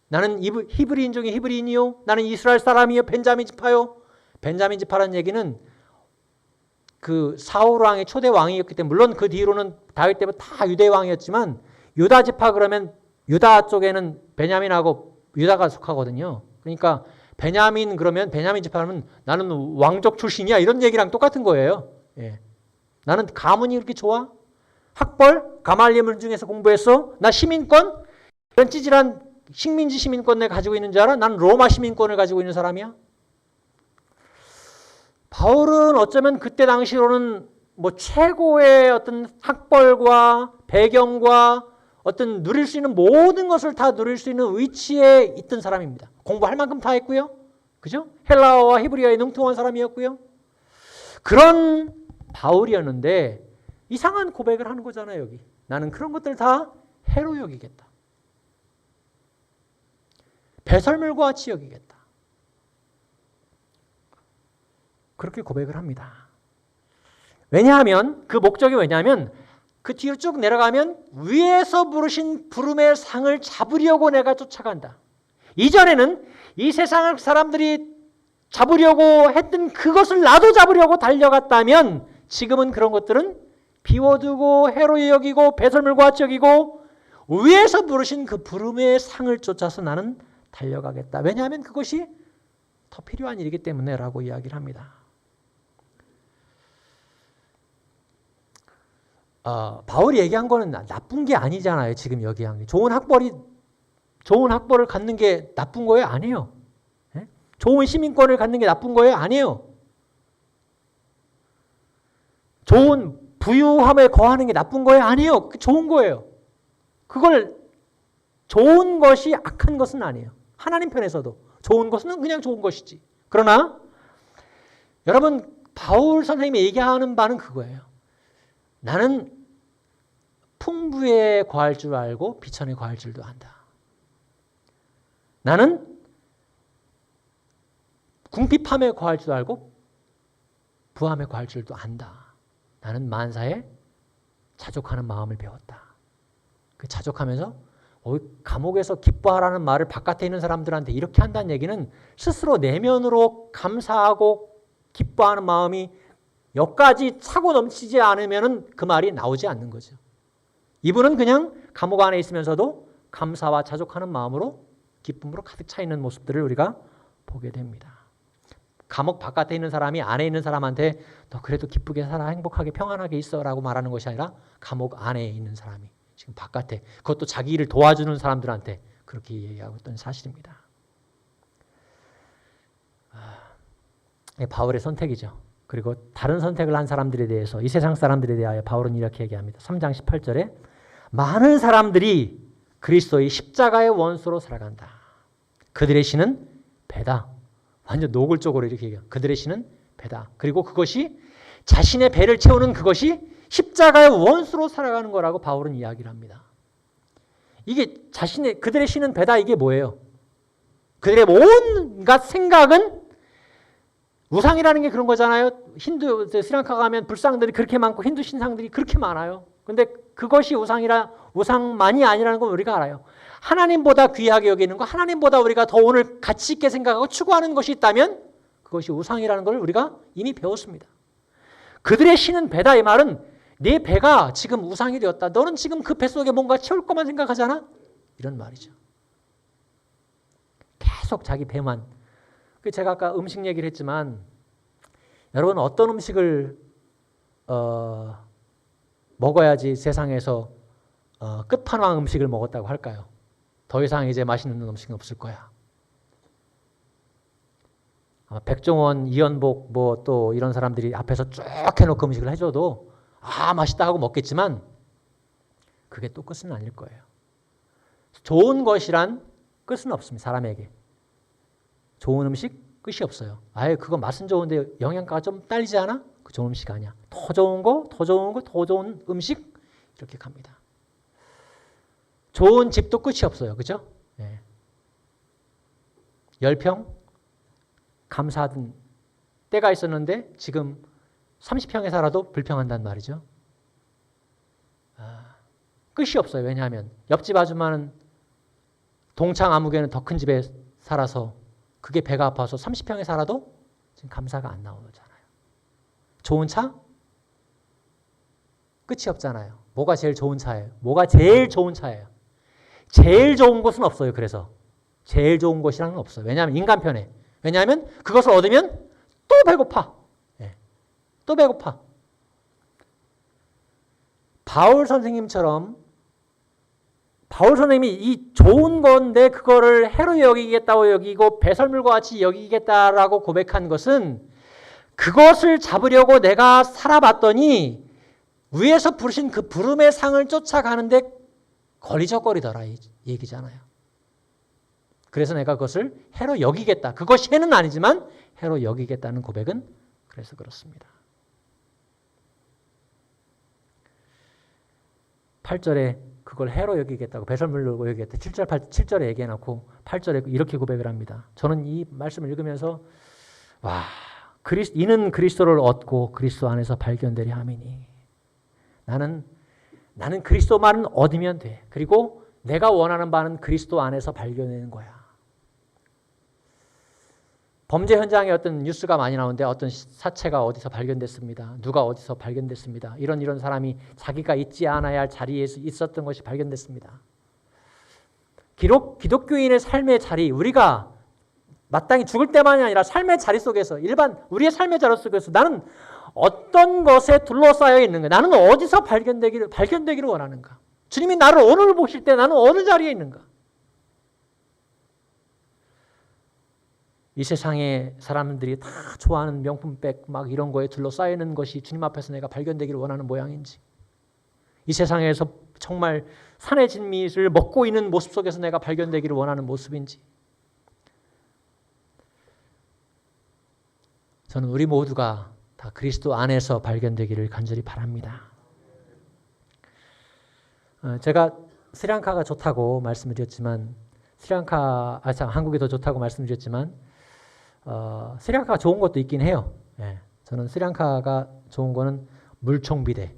나는 히브리인 중에 히브리인이요. 나는 이스라엘 사람이요. 벤자민 지파요. 벤자민 지파라는 얘기는 그 사울 왕이 초대 왕이었기 때문에 물론 그 뒤로는 다윗 때부터 다 유대 왕이었지만 유다 지파 그러면 유다 쪽에는 베냐민하고 유다가 속하거든요. 그러니까 베냐민 그러면 베냐민 지파는 나는 왕족 출신이야 이런 얘기랑 똑같은 거예요. 예. 나는 가문이 그렇게 좋아? 학벌? 가말리엘 중에서 공부했어? 나 시민권? 이런 찌질한 식민지 시민권을 가지고 있는 줄 알아? 나는 로마 시민권을 가지고 있는 사람이야? 바울은 어쩌면 그때 당시로는 뭐 최고의 어떤 학벌과 배경과 어떤 누릴 수 있는 모든 것을 다 누릴 수 있는 위치에 있던 사람입니다. 공부할 만큼 다 했고요. 그죠? 헬라어와 히브리어에 능통한 사람이었고요. 그런 바울이었는데 이상한 고백을 하는 거잖아요, 여기. 나는 그런 것들 다 해로 여기겠다. 배설물과 같이 여기겠다. 그렇게 고백을 합니다. 왜냐하면 그 목적이 왜냐하면 그 뒤로 쭉 내려가면 위에서 부르신 부름의 상을 잡으려고 내가 쫓아간다. 이전에는 이 세상을 사람들이 잡으려고 했던 그것을 나도 잡으려고 달려갔다면 지금은 그런 것들은 비워두고 해로 여기고 배설물과 같이 여기고 위에서 부르신 그 부름의 상을 쫓아서 나는 달려가겠다. 왜냐하면 그것이 더 필요한 일이기 때문에 라고 이야기를 합니다. 바울이 얘기한 거는 나쁜 게 아니잖아요. 지금 여기 한 게. 좋은 학벌을 갖는 게 나쁜 거예요? 아니에요. 네? 좋은 시민권을 갖는 게 나쁜 거예요? 아니에요. 좋은 부유함에 거하는 게 나쁜 거예요? 아니에요. 좋은 거예요. 그걸 좋은 것이 악한 것은 아니에요. 하나님 편에서도 좋은 것은 그냥 좋은 것이지. 그러나 여러분 바울 선생님이 얘기하는 바는 그거예요. 나는 풍부에 거할 줄 알고 비천에 거할 줄도 안다. 나는 궁핍함에 거할 줄 알고 부함에 거할 줄도 안다. 나는 만사에 자족하는 마음을 배웠다. 그 자족하면서 감옥에서 기뻐하라는 말을 바깥에 있는 사람들한테 이렇게 한다는 얘기는 스스로 내면으로 감사하고 기뻐하는 마음이 여기까지 차고 넘치지 않으면 그 말이 나오지 않는 거죠. 이분은 그냥 감옥 안에 있으면서도 감사와 자족하는 마음으로 기쁨으로 가득 차 있는 모습들을 우리가 보게 됩니다. 감옥 바깥에 있는 사람이 안에 있는 사람한테 너 그래도 기쁘게 살아 행복하게 평안하게 있어 라고 말하는 것이 아니라 감옥 안에 있는 사람이 지금 바깥에 그것도 자기 일을 도와주는 사람들한테 그렇게 얘기하고 있던 사실입니다. 바울의 선택이죠. 그리고 다른 선택을 한 사람들에 대해서 이 세상 사람들에 대하여 바울은 이렇게 얘기합니다. 3장 18절에 많은 사람들이 그리스도의 십자가의 원수로 살아간다. 그들의 신은 배다. 완전 노골적으로 이렇게 얘기해요. 그들의 신은 배다. 그리고 그것이 자신의 배를 채우는 그것이 십자가의 원수로 살아가는 거라고 바울은 이야기를 합니다. 이게 그들의 신은 배다 이게 뭐예요? 그들의 온갖 생각은 우상이라는 게 그런 거잖아요. 힌두 스리랑카 가면 불상들이 그렇게 많고 힌두 신상들이 그렇게 많아요. 근데 그것이 우상만이 아니라는 건 우리가 알아요. 하나님보다 귀하게 여기는 거, 하나님보다 우리가 더 오늘 가치 있게 생각하고 추구하는 것이 있다면 그것이 우상이라는 걸 우리가 이미 배웠습니다. 그들의 신은 배다 이 말은 내 배가 지금 우상이 되었다. 너는 지금 그 뱃속에 뭔가 채울 것만 생각하잖아? 이런 말이죠. 계속 자기 배만. 제가 아까 음식 얘기를 했지만 여러분 어떤 음식을 먹어야지 세상에서 끝판왕 음식을 먹었다고 할까요? 더 이상 이제 맛있는 음식은 없을 거야. 백종원, 이연복 뭐 또 이런 사람들이 앞에서 쭉 해놓고 음식을 해줘도 맛있다 하고 먹겠지만 그게 또 끝은 아닐 거예요. 좋은 것이란 끝은 없습니다. 사람에게. 좋은 음식 끝이 없어요. 그거 맛은 좋은데 영양가가 좀 딸리지 않아? 그 좋은 음식 아니야. 더 좋은 거, 더 좋은 거, 더 좋은 음식 이렇게 갑니다. 좋은 집도 끝이 없어요. 그죠? 네. 10평 감사하던 때가 있었는데 지금 30평에 살아도 불평한단 말이죠. 끝이 없어요. 왜냐하면 옆집 아줌마는 동창 아무개는 더 큰 집에 살아서 그게 배가 아파서 30평에 살아도 지금 감사가 안 나오잖아요. 좋은 차 끝이 없잖아요. 뭐가 제일 좋은 차예요? 뭐가 제일 좋은 차예요? 제일 좋은 것은 없어요. 그래서 제일 좋은 것이라는 건 없어요. 왜냐하면 인간 편에. 왜냐하면 그것을 얻으면 또 배고파. 예. 또 배고파. 바울 선생님처럼 바울 선생님이 이 좋은 건데 그거를 해로 여기겠다고 여기고 배설물과 같이 여기겠다라고 고백한 것은 그것을 잡으려고 내가 살아봤더니 위에서 부르신 그 부름의 상을 쫓아가는데 걸리적거리더라 이 얘기잖아요. 그래서 내가 그것을 해로 여기겠다. 그것이 해는 아니지만 해로 여기겠다는 고백은 그래서 그렇습니다. 8절에 그걸 해로 여기겠다고 배설물로 여기겠다. 7절에 얘기해놓고 8절에 이렇게 고백을 합니다. 저는 이 말씀을 읽으면서 와, 이는 그리스도를 얻고 그리스도 안에서 발견되리 함이니 나는 그리스도만은 얻으면 돼. 그리고 내가 원하는 바는 그리스도 안에서 발견되는 거야. 범죄 현장에 어떤 뉴스가 많이 나오는데 어떤 사체가 어디서 발견됐습니다. 누가 어디서 발견됐습니다. 이런 사람이 자기가 있지 않아야 할 자리에 있었던 것이 발견됐습니다. 기독교인의 삶의 자리, 우리가 마땅히 죽을 때만이 아니라 삶의 자리 속에서 우리의 삶의 자리 속에서 나는 어떤 것에 둘러싸여 있는가? 나는 어디서 발견되기를 원하는가? 주님이 나를 오늘 보실 때 나는 어느 자리에 있는가? 이 세상에 사람들이 다 좋아하는 명품백 막 이런 거에 둘러싸여 있는 것이 주님 앞에서 내가 발견되기를 원하는 모양인지, 이 세상에서 정말 산의 진미를 먹고 있는 모습 속에서 내가 발견되기를 원하는 모습인지, 저는 우리 모두가 다 그리스도 안에서 발견되기를 간절히 바랍니다. 제가 스리랑카가 좋다고 말씀드렸지만 한국이 더 좋다고 말씀드렸지만 스리랑카가 좋은 것도 있긴 해요. 예, 저는 스리랑카가 좋은 거는 물총비대.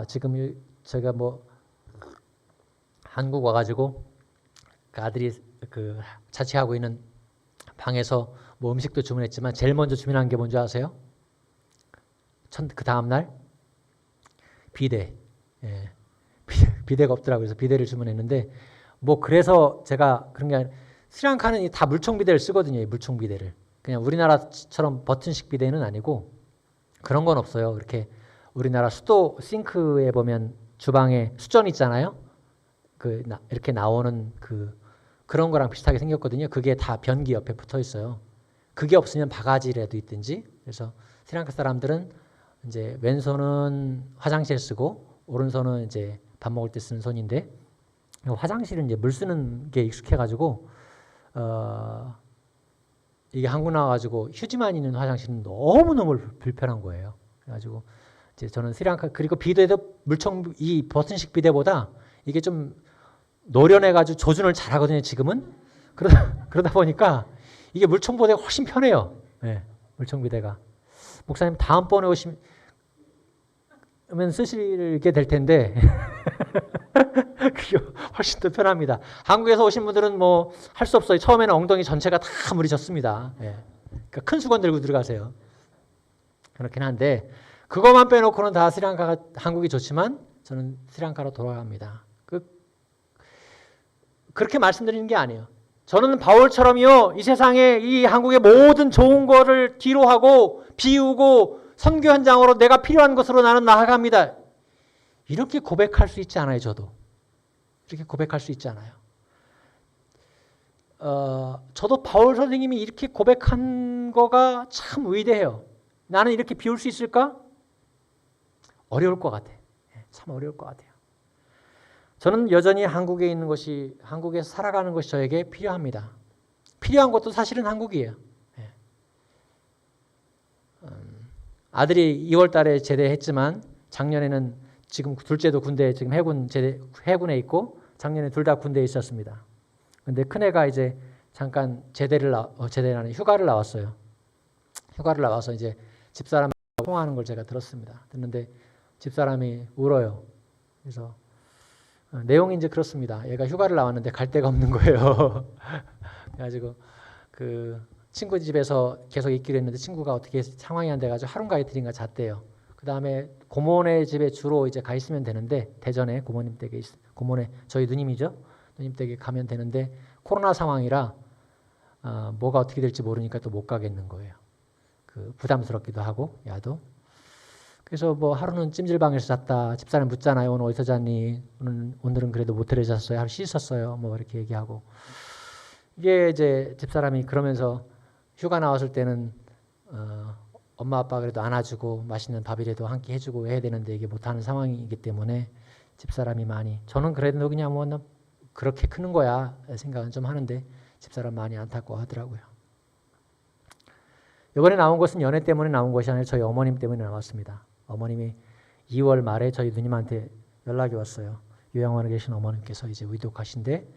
지금 제가 한국 와가지고 그 아들이 자취하고 있는 방에서 음식도 주문했지만 제일 먼저 주문한 게 뭔지 아세요? 그 다음 날 비대. 예, 비대가 없더라고요. 그래서 비대를 주문했는데 그래서 제가 그런 게 아니라 스리랑카는 다 물총비대를 쓰거든요. 이 물총비대를. 그냥 우리나라처럼 버튼식 비대는 아니고 그런 건 없어요. 이렇게 우리나라 수도 싱크에 보면 주방에 수전 있잖아요. 이렇게 나오는 그런 거랑 비슷하게 생겼거든요. 그게 다 변기 옆에 붙어 있어요. 그게 없으면 바가지라도 있든지. 그래서 스리랑카 사람들은 이제 왼손은 화장실 쓰고 오른손은 이제 밥 먹을 때 쓰는 손인데, 화장실은 이제 물 쓰는 게 익숙해가지고 이게 한국 나와가지고 휴지만 있는 화장실은 너무너무 불편한 거예요. 그래가지고 이제 저는 스리랑카, 그리고 비대도 이 버튼식 비대보다 이게 좀 노련해가지고 조준을 잘하거든요. 지금은 그러다 보니까 이게 물총비대가 훨씬 편해요. 네, 물총비대가. 목사님 다음번에 오시면 쓰시게 될 텐데 그게 훨씬 더 편합니다. 한국에서 오신 분들은 할 수 없어요. 처음에는 엉덩이 전체가 다 물이 젖습니다. 예. 그러니까 큰 수건 들고 들어가세요. 그렇긴 한데 그것만 빼놓고는 다 한국이 좋지만 저는 스리랑카로 돌아갑니다. 그렇게 말씀드리는 게 아니에요. 저는 바울처럼요, 이 세상에 이 한국의 모든 좋은 거를 뒤로 하고 비우고 선교 현장으로 내가 필요한 것으로 나는 나아갑니다. 이렇게 고백할 수 있지 않아요. 저도 이렇게 고백할 수 있지 않아요. 저도 바울 선생님이 이렇게 고백한 거가 참 위대해요. 나는 이렇게 비울 수 있을까? 어려울 것 같아. 참 어려울 것 같아요. 저는 여전히 한국에 있는 것이, 한국에서 살아가는 것이 저에게 필요합니다. 필요한 것도 사실은 한국이에요. 아들이 2월 달에 제대했지만 작년에는 지금 둘째도 군대에 지금 해군에 있고 작년에 둘 다 군대에 있었습니다. 근데 큰애가 이제 잠깐 제대라는 휴가를 나왔어요. 휴가를 나와서 이제 집사람하고 통화하는 걸 제가 들었습니다. 듣는데 집사람이 울어요. 그래서 내용이 이제 그렇습니다. 얘가 휴가를 나왔는데 갈 데가 없는 거예요. 그래가지고 친구 집에서 계속 있기로 했는데 친구가 어떻게 상황이 안 돼가지고 하루인가 이틀인가 잤대요. 그 다음에 고모네 집에 주로 이제 가 있으면 되는데 대전에 고모님 댁에 고모네 저희 누님이죠. 누님 댁에 가면 되는데 코로나 상황이라 뭐가 어떻게 될지 모르니까 또 못 가겠는 거예요. 그 부담스럽기도 하고 야도. 그래서 뭐 하루는 찜질방에서 잤다. 집사람 묻잖아요. 오늘 어디서 잤니? 오늘은 그래도 모텔에서 잤어요. 하루 씻었어요. 뭐 이렇게 얘기하고. 이게 이제 집사람이 그러면서 휴가 나왔을 때는 엄마 아빠 그래도 안아주고 맛있는 밥이라도 한 끼 해주고 해야 되는데 이게 못하는 상황이기 때문에 집사람이 많이 저는 그래도 그냥 뭐 그렇게 크는 거야 생각은 좀 하는데 집사람 많이 안타까워하더라고요. 이번에 나온 것은 연애 때문에 나온 것이 아니라 저희 어머님 때문에 나왔습니다. 어머님이 2월 말에 저희 누님한테 연락이 왔어요. 요양원에 계신 어머님께서 이제 위독하신데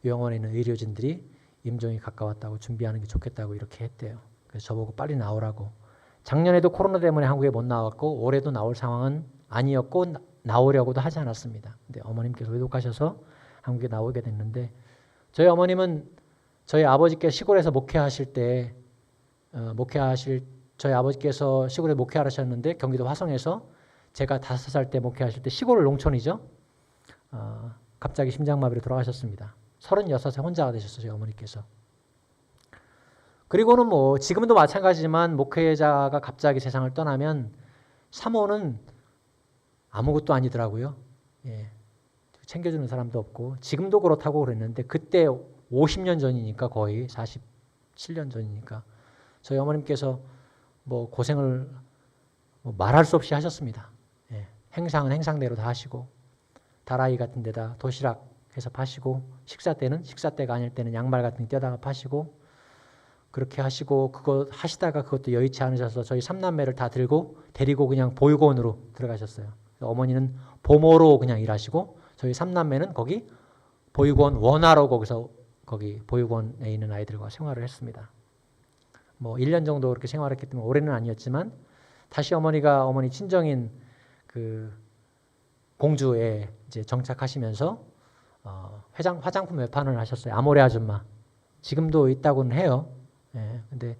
요양원에 있는 의료진들이 임종이 가까웠다고 준비하는 게 좋겠다고 이렇게 했대요. 그래서 저보고 빨리 나오라고. 작년에도 코로나 때문에 한국에 못 나왔고 올해도 나올 상황은 아니었고 나오려고도 하지 않았습니다. 근데 어머님께서 위독하셔서 한국에 나오게 됐는데 저희 어머님은 저희 아버지께서 시골에서 목회하실 때 저희 아버지께서 시골에 목회하셨는데 경기도 화성에서 제가 5살 때 목회하실 때 시골 농촌이죠. 갑자기 심장마비로 돌아가셨습니다. 36세 혼자가 되셨어요. 저희 어머니께서. 그리고는 뭐 지금도 마찬가지지만 목회자가 갑자기 세상을 떠나면 사모는 아무것도 아니더라고요. 예. 챙겨주는 사람도 없고 지금도 그렇다고 그랬는데 그때 50년 전이니까 거의 47년 전이니까 저희 어머님께서 뭐 고생을 뭐 말할 수 없이 하셨습니다. 예. 행상은 행상대로 다 하시고 다라이 같은 데다 도시락 해서 파시고 식사 때는 식사 때가 아닐 때는 양말 같은 데 떼다가 파시고 그렇게 하시고 그거 하시다가 그것도 여의치 않으셔서 저희 3남매를 다 들고 데리고 그냥 보육원으로 들어가셨어요. 어머니는 보모로 그냥 일하시고 저희 3남매는 거기 보육원 원화로 거기 보육원에 있는 아이들과 생활을 했습니다. 뭐 1년 정도 그렇게 생활했기 때문에 올해는 아니었지만 다시 어머니 친정인 그 공주에 이제 정착하시면서 화장품 외판을 하셨어요. 아모레 아줌마. 지금도 있다고는 해요. 예. 근데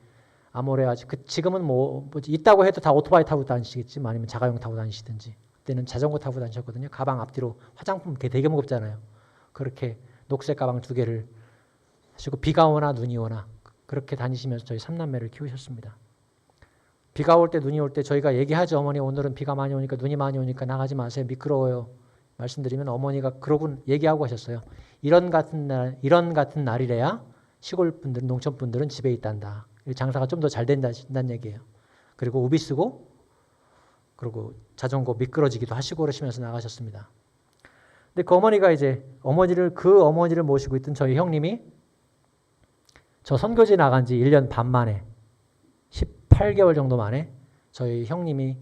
아모레 지금은 뭐 있다고 해도 다 오토바이 타고 다니시겠지, 아니면 자가용 타고 다니시든지. 그때는 자전거 타고 다니셨거든요. 가방 앞뒤로 화장품 되게 무겁잖아요. 그렇게 녹색 가방 2개를 하시고 비가 오나 눈이 오나 그렇게 다니시면서 저희 3남매를 키우셨습니다. 비가 올 때 눈이 올 때 저희가 얘기하죠. 어머니 오늘은 비가 많이 오니까 눈이 많이 오니까 나가지 마세요. 미끄러워요. 말씀드리면 어머니가 그러고 얘기하고 하셨어요. 이런 같은 날이래야 시골 분들, 농촌 분들은 집에 있단다. 장사가 좀 더 잘 된다는 얘기예요. 그리고 우비 쓰고 그리고 자전거 미끄러지기도 하시고 그러시면서 나가셨습니다. 근데 그 어머니가 이제 어머니를 모시고 있던 저희 형님이 저 선교지 나간 지 1년 반 만에 18개월 정도 만에 저희 형님이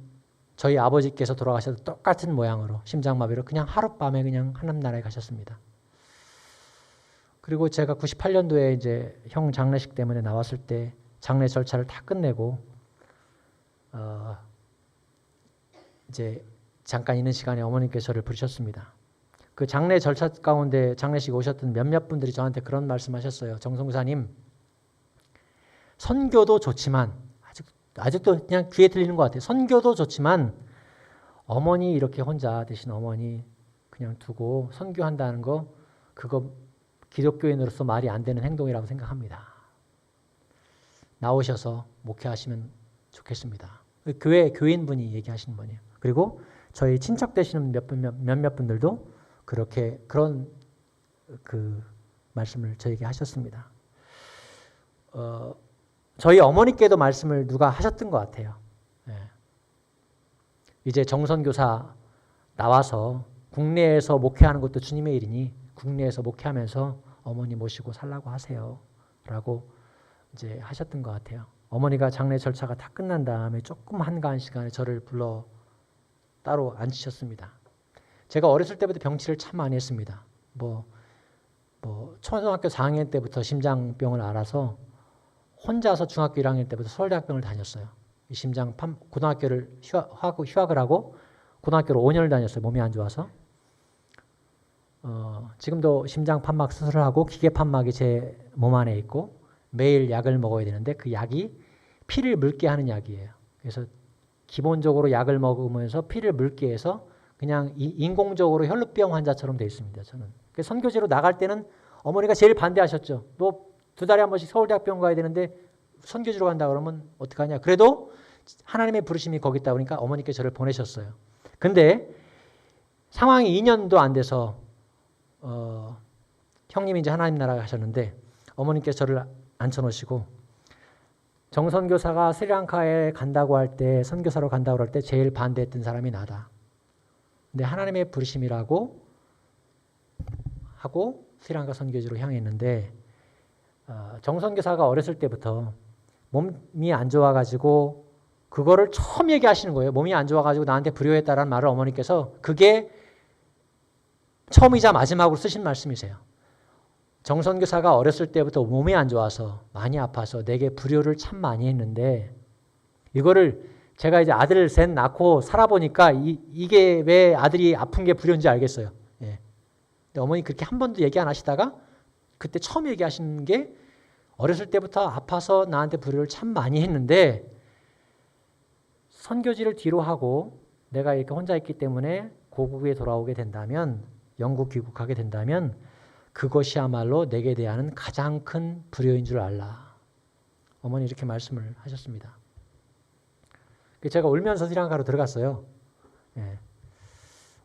저희 아버지께서 돌아가셔도 똑같은 모양으로 심장마비로 그냥 하룻밤에 그냥 하늘나라에 가셨습니다. 그리고 제가 98년도에 이제 형 장례식 때문에 나왔을 때 장례 절차를 다 끝내고 이제 잠깐 있는 시간에 어머님께서 저를 부르셨습니다. 그 장례 절차 가운데 장례식 오셨던 몇몇 분들이 저한테 그런 말씀하셨어요. 정성사님, 선교도 좋지만 아직도 그냥 귀에 들리는 것 같아요. 선교도 좋지만 어머니 이렇게 혼자 되신 어머니 그냥 두고 선교한다는 거 그거 기독교인으로서 말이 안 되는 행동이라고 생각합니다. 나오셔서 목회하시면 좋겠습니다. 교인분이 얘기하시는 분이에요. 그리고 저희 친척 되시는 몇몇 분들도 그런 그 말씀을 저에게 하셨습니다. 저희 어머니께도 말씀을 누가 하셨던 것 같아요. 예. 이제 정선교사 나와서 국내에서 목회하는 것도 주님의 일이니 국내에서 목회하면서 어머니 모시고 살라고 하세요. 라고 이제 하셨던 것 같아요. 어머니가 장례 절차가 다 끝난 다음에 조금 한가한 시간에 저를 불러 따로 앉히셨습니다. 제가 어렸을 때부터 병치를 참 많이 했습니다. 초등학교 4학년 때부터 심장병을 앓아서 혼자서 중학교 1학년 때부터 서울대학병을 다녔어요. 고등학교를 휴학을 하고 고등학교를 5년을 다녔어요. 몸이 안 좋아서. 지금도 심장 판막 수술을 하고 기계 판막이 제 몸 안에 있고 매일 약을 먹어야 되는데 그 약이 피를 묽게 하는 약이에요. 그래서 기본적으로 약을 먹으면서 피를 묽게 해서 그냥 인공적으로 혈루병 환자처럼 돼 있습니다. 저는. 선교지로 나갈 때는 어머니가 제일 반대하셨죠. 너 2달에 한 번씩 서울대학병원 가야 되는데 선교지로 간다 그러면 어떡하냐. 그래도 하나님의 부르심이 거기 있다 보니까 어머니께 저를 보내셨어요. 근데 상황이 2년도 안 돼서 형님이 이제 하나님 나라 가셨는데 어머니께서 저를 앉혀놓으시고 정선교사가 스리랑카에 간다고 할 때 선교사로 간다고 할 때 제일 반대했던 사람이 나다. 근데 하나님의 부르심이라고 하고 스리랑카 선교지로 향했는데 정선교사가 어렸을 때부터 몸이 안 좋아가지고 그거를 처음 얘기하시는 거예요. 몸이 안 좋아가지고 나한테 불효했다라는 말을 어머니께서 그게 처음이자 마지막으로 쓰신 말씀이세요. 정선교사가 어렸을 때부터 몸이 안 좋아서 많이 아파서 내게 불효를 참 많이 했는데 이거를 제가 이제 아들 셋 낳고 살아보니까 이게 왜 아들이 아픈 게 불효인지 알겠어요. 예. 근데 어머니 그렇게 한 번도 얘기 안 하시다가 그때 처음 얘기하신 게 어렸을 때부터 아파서 나한테 불효를 참 많이 했는데 선교지를 뒤로 하고 내가 이렇게 혼자 있기 때문에 고국에 돌아오게 된다면 영국 귀국하게 된다면 그것이야말로 내게 대한 가장 큰 불효인 줄 알라. 어머니 이렇게 말씀을 하셨습니다. 제가 울면서 스리랑카로 들어갔어요. 예.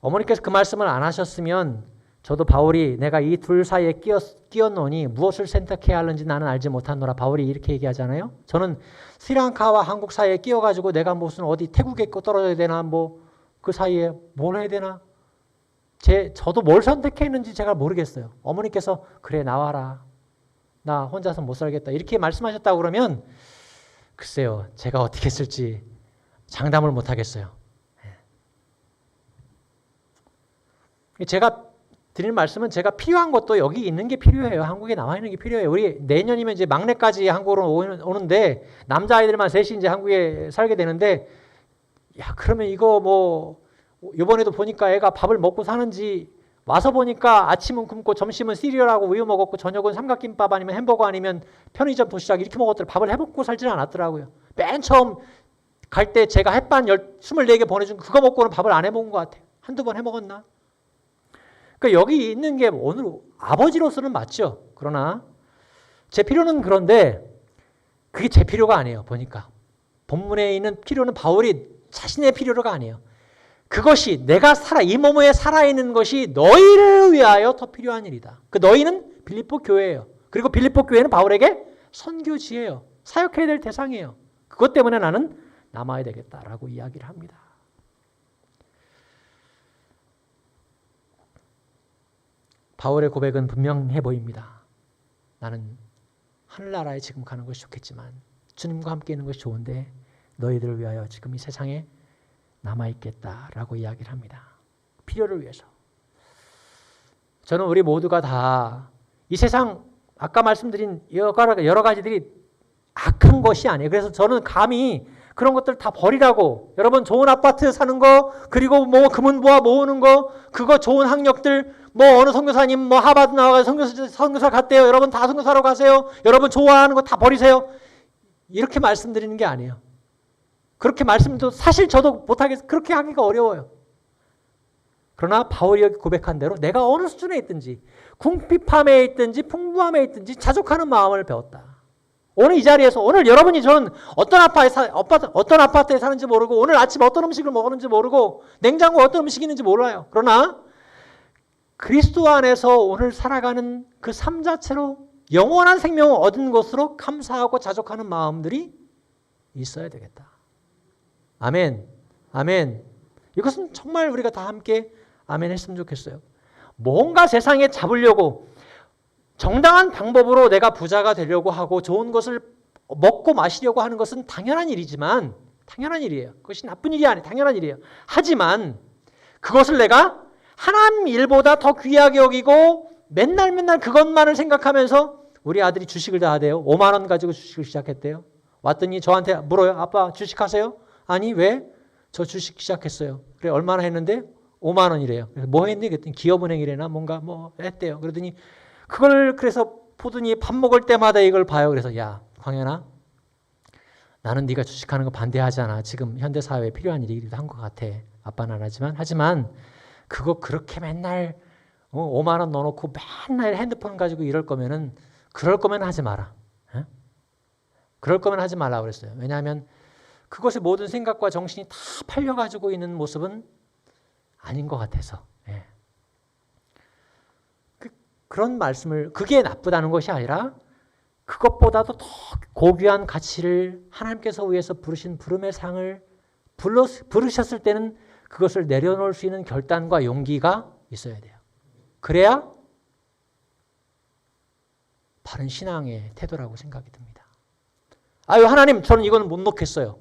어머니께서 그 말씀을 안 하셨으면 저도 바울이 내가 이 둘 사이에 끼었노니 무엇을 선택해야 하는지 나는 알지 못하노라. 바울이 이렇게 얘기하잖아요. 저는 스리랑카와 한국 사이에 끼어가지고 내가 무슨 어디 태국에 떨어져야 되나 뭐 그 사이에 뭘 해야 되나 저도 뭘 선택했는지 제가 모르겠어요. 어머니께서 그래 나와라. 나 혼자서 못 살겠다. 이렇게 말씀하셨다고 그러면 글쎄요. 제가 어떻게 했을지 장담을 못 하겠어요. 제가 드리는 말씀은 제가 필요한 것도 여기 있는 게 필요해요. 한국에 나와 있는 게 필요해요. 우리 내년이면 이제 막내까지 한국으로 오는데 남자아이들만 셋이 이제 한국에 살게 되는데 야 그러면 이거 뭐 이번에도 보니까 애가 밥을 먹고 사는지 와서 보니까 아침은 굶고 점심은 시리얼하고 우유 먹었고 저녁은 삼각김밥 아니면 햄버거 아니면 편의점 도시락 이렇게 먹었더라. 밥을 해먹고 살지는 않았더라고요. 맨 처음 갈 때 제가 햇반 24개 보내준 그거 먹고는 밥을 안 해먹은 것 같아요. 한두 번 해먹었나? 그러니까 여기 있는 게 오늘 아버지로서는 맞죠. 그러나 제 필요는 그런데 그게 제 필요가 아니에요. 보니까 본문에 있는 필요는 바울이 자신의 필요가 아니에요. 그것이 내가 이 몸에 살아있는 것이 너희를 위하여 더 필요한 일이다. 그 너희는 빌립보 교회예요. 그리고 빌립보 교회는 바울에게 선교지예요. 사역해야 될 대상이에요. 그것 때문에 나는 남아야 되겠다라고 이야기를 합니다. 바울의 고백은 분명해 보입니다. 나는 하늘나라에 지금 가는 것이 좋겠지만 주님과 함께 있는 것이 좋은데 너희들을 위하여 지금 이 세상에 남아있겠다라고 이야기를 합니다. 필요를 위해서. 저는 우리 모두가 다 이 세상 아까 말씀드린 여러 가지들이 악한 것이 아니에요. 그래서 저는 감히 그런 것들 다 버리라고. 여러분 좋은 아파트 사는 거 그리고 뭐 금은보화 모으는 거 그거 좋은 학력들 뭐 어느 선교사님 뭐 하버드 나와서 선교사 갔대요. 여러분 다 선교사로 가세요. 여러분 좋아하는 거 다 버리세요. 이렇게 말씀드리는 게 아니에요. 그렇게 말씀도 사실 저도 못하겠어요. 그렇게 하기가 어려워요. 그러나 바울이 고백한 대로 내가 어느 수준에 있든지 궁핍함에 있든지 풍부함에 있든지 자족하는 마음을 배웠다. 오늘 이 자리에서 오늘 여러분이 저는 어떤 아파트에 사는지 모르고 오늘 아침 어떤 음식을 먹었는지 모르고 냉장고 어떤 음식이 있는지 몰라요. 그러나 그리스도 안에서 오늘 살아가는 그 삶 자체로 영원한 생명을 얻은 것으로 감사하고 자족하는 마음들이 있어야 되겠다. 아멘. 아멘. 이것은 정말 우리가 다 함께 아멘 했으면 좋겠어요. 뭔가 세상에 잡으려고 정당한 방법으로 내가 부자가 되려고 하고 좋은 것을 먹고 마시려고 하는 것은 당연한 일이지만 당연한 일이에요. 그것이 나쁜 일이 아니에요. 당연한 일이에요. 하지만 그것을 내가 하나님 일보다 더 귀하게 여기고 맨날 그것만을 생각하면서 우리 아들이 주식을 다 하대요. 5만 원 가지고 주식을 시작했대요. 왔더니 저한테 물어요. 아빠 주식하세요? 아니 왜? 저 주식 시작했어요. 그래 얼마나 했는데? 5만 원이래요. 그래서 뭐 했니? 그랬더니 기업은행이래나 뭔가 뭐 했대요. 그러더니 그걸 그래서 보더니 밥 먹을 때마다 이걸 봐요. 그래서 야 광현아 나는 네가 주식하는 거 반대하잖아. 지금 현대 사회에 필요한 일이기도 한 것 같아. 아빠는 안 하지만 그거 그렇게 맨날 5만 원 넣어놓고 맨날 핸드폰 가지고 이럴 거면은 그럴 거면 하지 마라. 에? 그럴 거면 하지 말라고 그랬어요. 왜냐하면 그것의 모든 생각과 정신이 다 팔려가지고 있는 모습은 아닌 것 같아서. 예. 그런 말씀을, 그게 나쁘다는 것이 아니라 그것보다도 더 고귀한 가치를 하나님께서 위해서 부르신 부름의 상을 부르셨을 때는 그것을 내려놓을 수 있는 결단과 용기가 있어야 돼요. 그래야 바른 신앙의 태도라고 생각이 듭니다. 아유, 하나님, 저는 이거는 못 놓겠어요.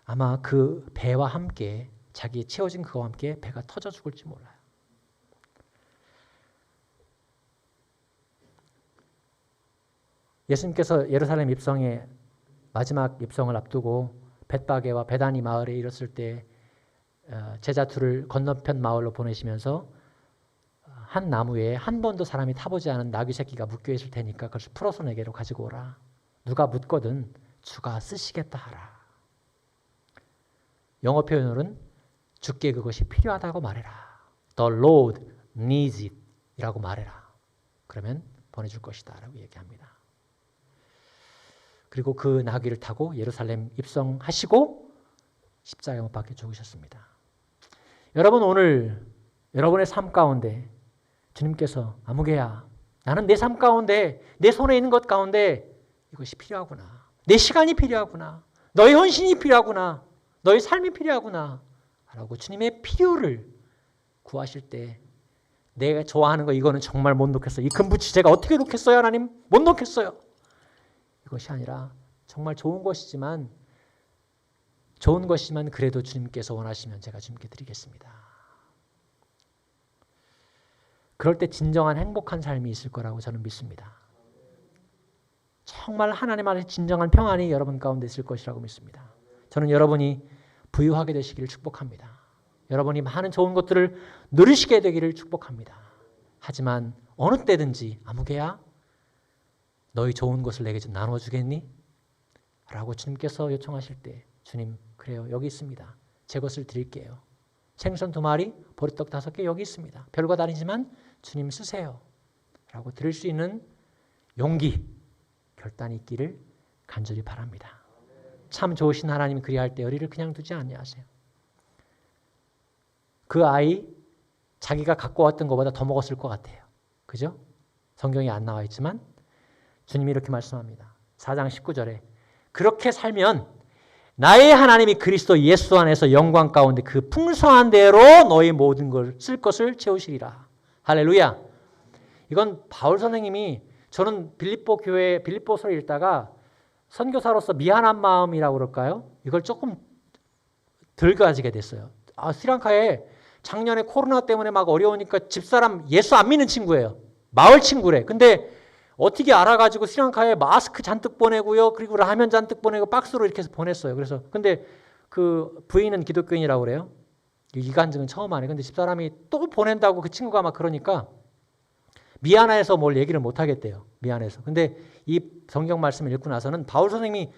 아마 그 배와 함께, 자기 채워진 그와 함께 배가 터져 죽을지 몰라요. 예수님께서 예루살렘 입성의 마지막 입성을 앞두고 벳바게와 베다니 마을에 이르렀을 때 제자 둘을 건너편 마을로 보내시면서 한 나무에 한 번도 사람이 타보지 않은 나귀 새끼가 묶여 있을 테니까 그것을 풀어서 내게로 가지고 오라. 누가 묻거든 주가 쓰시겠다 하라. 영어 표현으로는 주께 그것이 필요하다고 말해라. The Lord needs it 이라고 말해라. 그러면 보내줄 것이다 라고 얘기합니다. 그리고 그 나귀를 타고 예루살렘 입성하시고 십자가에 못 박혀 죽으셨습니다. 여러분, 오늘 여러분의 삶 가운데 주님께서 아무개야, 나는 내 삶 가운데 내 손에 있는 것 가운데 이것이 필요하구나. 내 시간이 필요하구나. 너의 헌신이 필요하구나. 너의 삶이 필요하구나 라고 주님의 필요를 구하실 때 내가 좋아하는 거 이거는 정말 못 놓겠어요. 이 금붙이 제가 어떻게 놓겠어요, 하나님? 못 놓겠어요. 이것이 아니라 정말 좋은 것이지만 그래도 주님께서 원하시면 제가 주님께 드리겠습니다. 그럴 때 진정한 행복한 삶이 있을 거라고 저는 믿습니다. 정말 하나님 안에 진정한 평안이 여러분 가운데 있을 것이라고 믿습니다. 저는 여러분이 부유하게 되시기를 축복합니다. 여러분이 많은 좋은 것들을 누리시게 되기를 축복합니다. 하지만 어느 때든지 아무개야 너희 좋은 것을 내게 좀 나눠주겠니? 라고 주님께서 요청하실 때 주님, 그래요, 여기 있습니다. 제 것을 드릴게요. 생선 2마리, 보리떡 5개 여기 있습니다. 별거 다르지만 주님 쓰세요 라고 드릴 수 있는 용기, 결단이 있기를 간절히 바랍니다. 참 좋으신 하나님이 그리할 때 우리를 그냥 두지 아니하세요. 그 아이 자기가 갖고 왔던 것보다 더 먹었을 것 같아요. 그죠? 성경에 안 나와 있지만 주님이 이렇게 말씀합니다. 4장 19절에 그렇게 살면 나의 하나님이 그리스도 예수 안에서 영광 가운데 그 풍성한 대로 너희 모든 걸 쓸 것을 채우시리라. 할렐루야. 이건 바울 선생님이, 저는 빌립보서를 읽다가 선교사로서 미안한 마음이라고 그럴까요? 이걸 조금 덜 가지게 됐어요. 스리랑카에 작년에 코로나 때문에 막 어려우니까 집사람 예수 안 믿는 친구예요. 마을 친구래. 근데 어떻게 알아가지고 스리랑카에 마스크 잔뜩 보내고요. 그리고 라면 잔뜩 보내고 박스로 이렇게 해서 보냈어요. 그래서 근데 그 부인은 기독교인이라고 그래요. 이간증은 처음 하네. 근데 집사람이 또 보낸다고 그 친구가 막 그러니까 미안해서 뭘 얘기를 못 하겠대요. 미안해서. 근데 이 성경 말씀을 읽고 나서는 바울 선생님이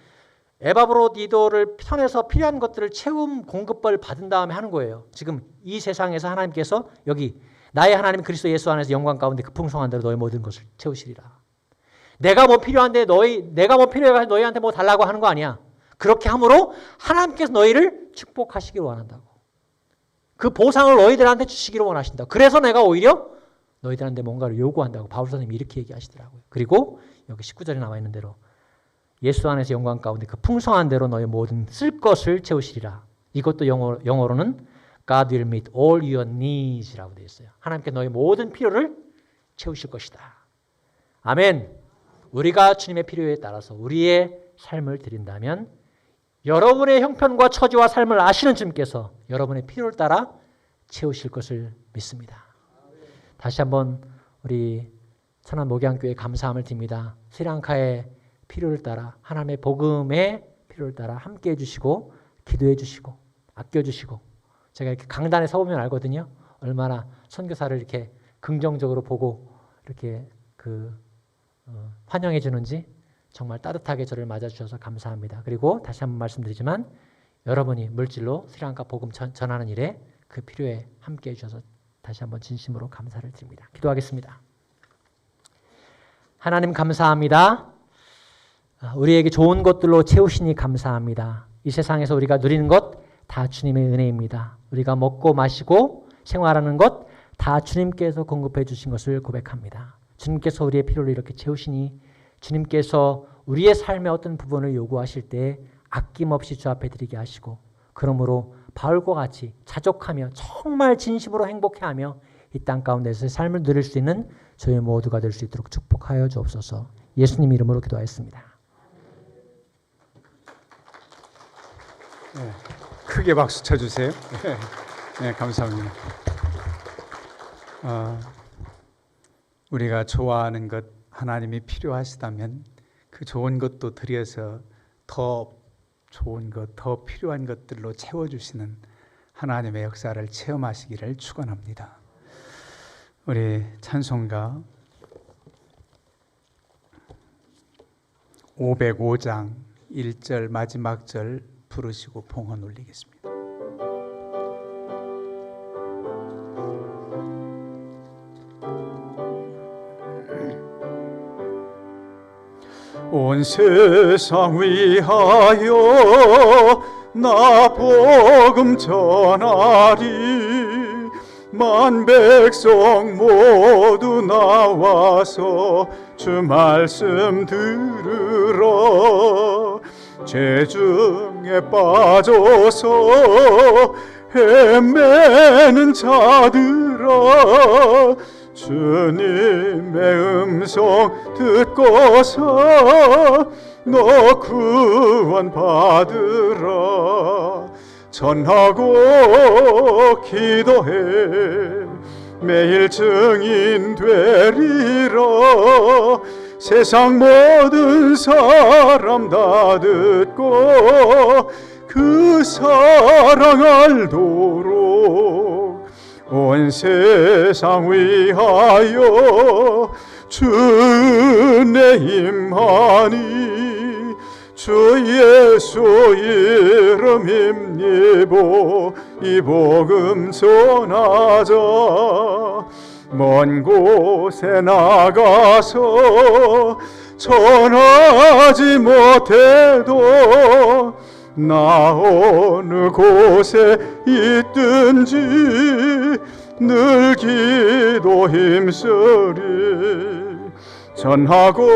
에바브로디도를 편에서 필요한 것들을 채움 공급을 받은 다음에 하는 거예요. 지금 이 세상에서 하나님께서 여기 나의 하나님 그리스도 예수 안에서 영광 가운데 그 풍성한 대로 너의 모든 것을 채우시리라. 내가 뭐 필요한데 내가 뭐 필요해가지고 너희한테 뭐 달라고 하는 거 아니야. 그렇게 함으로 하나님께서 너희를 축복하시기를 원한다고. 그 보상을 너희들한테 주시기를 원하신다. 그래서 내가 오히려 너희들한테 뭔가를 요구한다고 바울 선생님이 이렇게 얘기하시더라고요. 그리고 여기 19절에 나와 있는 대로 예수 안에서 영광 가운데 그 풍성한 대로 너희 모든 쓸 것을 채우시리라. 이것도 영어로는 God will meet all your needs라고 되어 있어요. 하나님께 너희 모든 필요를 채우실 것이다. 아멘. 우리가 주님의 필요에 따라서 우리의 삶을 드린다면 여러분의 형편과 처지와 삶을 아시는 주님께서 여러분의 필요를 따라 채우실 것을 믿습니다. 다시 한번 우리 천안 목양교회 감사함을 드립니다. 스리랑카의 필요를 따라 하나님의 복음의 필요를 따라 함께해 주시고 기도해 주시고 아껴 주시고 제가 이렇게 강단에 서보면 알거든요. 얼마나 선교사를 이렇게 긍정적으로 보고 이렇게 환영해 주는지 정말 따뜻하게 저를 맞아주셔서 감사합니다. 그리고 다시 한번 말씀드리지만 여러분이 물질로 스리랑카 복음 전하는 일에 그 필요에 함께해 주셔서 다시 한번 진심으로 감사를 드립니다. 기도하겠습니다. 하나님 감사합니다. 우리에게 좋은 것들로 채우시니 감사합니다. 이 세상에서 우리가 누리는 것 다 주님의 은혜입니다. 우리가 먹고 마시고 생활하는 것 다 주님께서 공급해 주신 것을 고백합니다. 주님께서 우리의 필요를 이렇게 채우시니 주님께서 우리의 삶의 어떤 부분을 요구하실 때 아낌없이 주 앞에 드리게 하시고 그러므로 바울과 같이 자족하며 정말 진심으로 행복해하며 이 땅 가운데서 삶을 누릴 수 있는 저희 모두가 될 수 있도록 축복하여 주옵소서. 예수님 이름으로 기도하였습니다. 네, 크게 박수 쳐주세요. 네, 감사합니다. 우리가 좋아하는 것 하나님이 필요하시다면 그 좋은 것도 드려서 더 좋은 것, 더 필요한 것들로 채워주시는 하나님의 역사를 체험하시기를 축원합니다. 우리 찬송가 505장 1절 마지막 절 부르시고 봉헌 올리겠습니다. 온 세상 위하여 나 복음 전하리 만 백성 모두 나와서 주 말씀 들으러 죄 중에 빠져서 헤매는 자들아 주님의 음성 듣고서 너 구원 받으라 전하고 기도해 매일 증인 되리라 세상 모든 사람 다 듣고 그 사랑 알도록 온 세상 위하여 주내 임하니 주 예수 이름 힘입어 이 복음 전하자 먼 곳에 나가서 전하지 못해도 나 어느 곳에 있든지 늘 기도 힘쓰리 전하고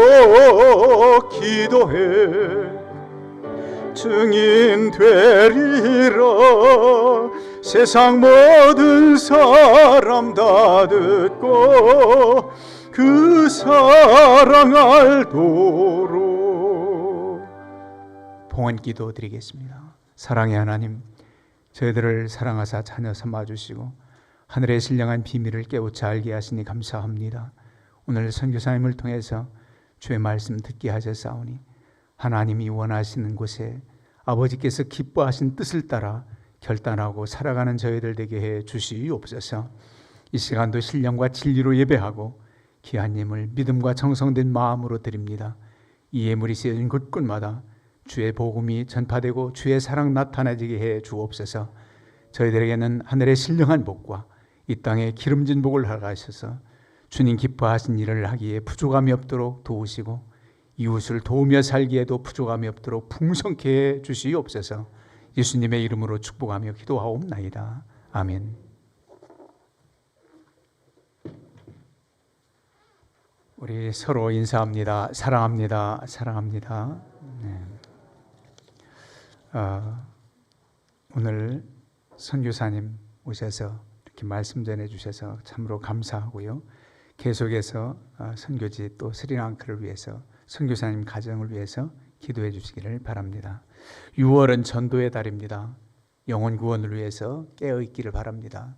기도해 증인 되리라 세상 모든 사람 다 듣고 그 사랑 알도록 봉헌 기도 드리겠습니다. 사랑의 하나님 저희들을 사랑하사 자녀 삼아주시고 하늘의 신령한 비밀을 깨우쳐 알게 하시니 감사합니다. 오늘 선교사님을 통해서 주의 말씀 듣게 하셨사오니 하나님이 원하시는 곳에 아버지께서 기뻐하신 뜻을 따라 결단하고 살아가는 저희들 되게 해 주시옵소서. 이 시간도 신령과 진리로 예배하고 귀한 예물 믿음과 정성된 마음으로 드립니다. 이 예물이 쓰여진 곳곳마다 주의 복음이 전파되고 주의 사랑 나타나지게 해 주옵소서. 저희들에게는 하늘의 신령한 복과 이 땅의 기름진 복을 허락하셔서 주님 기뻐하신 일을 하기에 부족함이 없도록 도우시고 이웃을 도우며 살기에도 부족함이 없도록 풍성케 해 주시옵소서. 예수님의 이름으로 축복하며 기도하옵나이다. 아멘. 우리 서로 인사합니다. 사랑합니다. 사랑합니다. 네. 오늘 선교사님 오셔서 이렇게 말씀 전해주셔서 참으로 감사하고요. 계속해서 선교지 또 스리랑카를 위해서 선교사님 가정을 위해서 기도해 주시기를 바랍니다. 6월은 전도의 달입니다. 영혼 구원을 위해서 깨어있기를 바랍니다.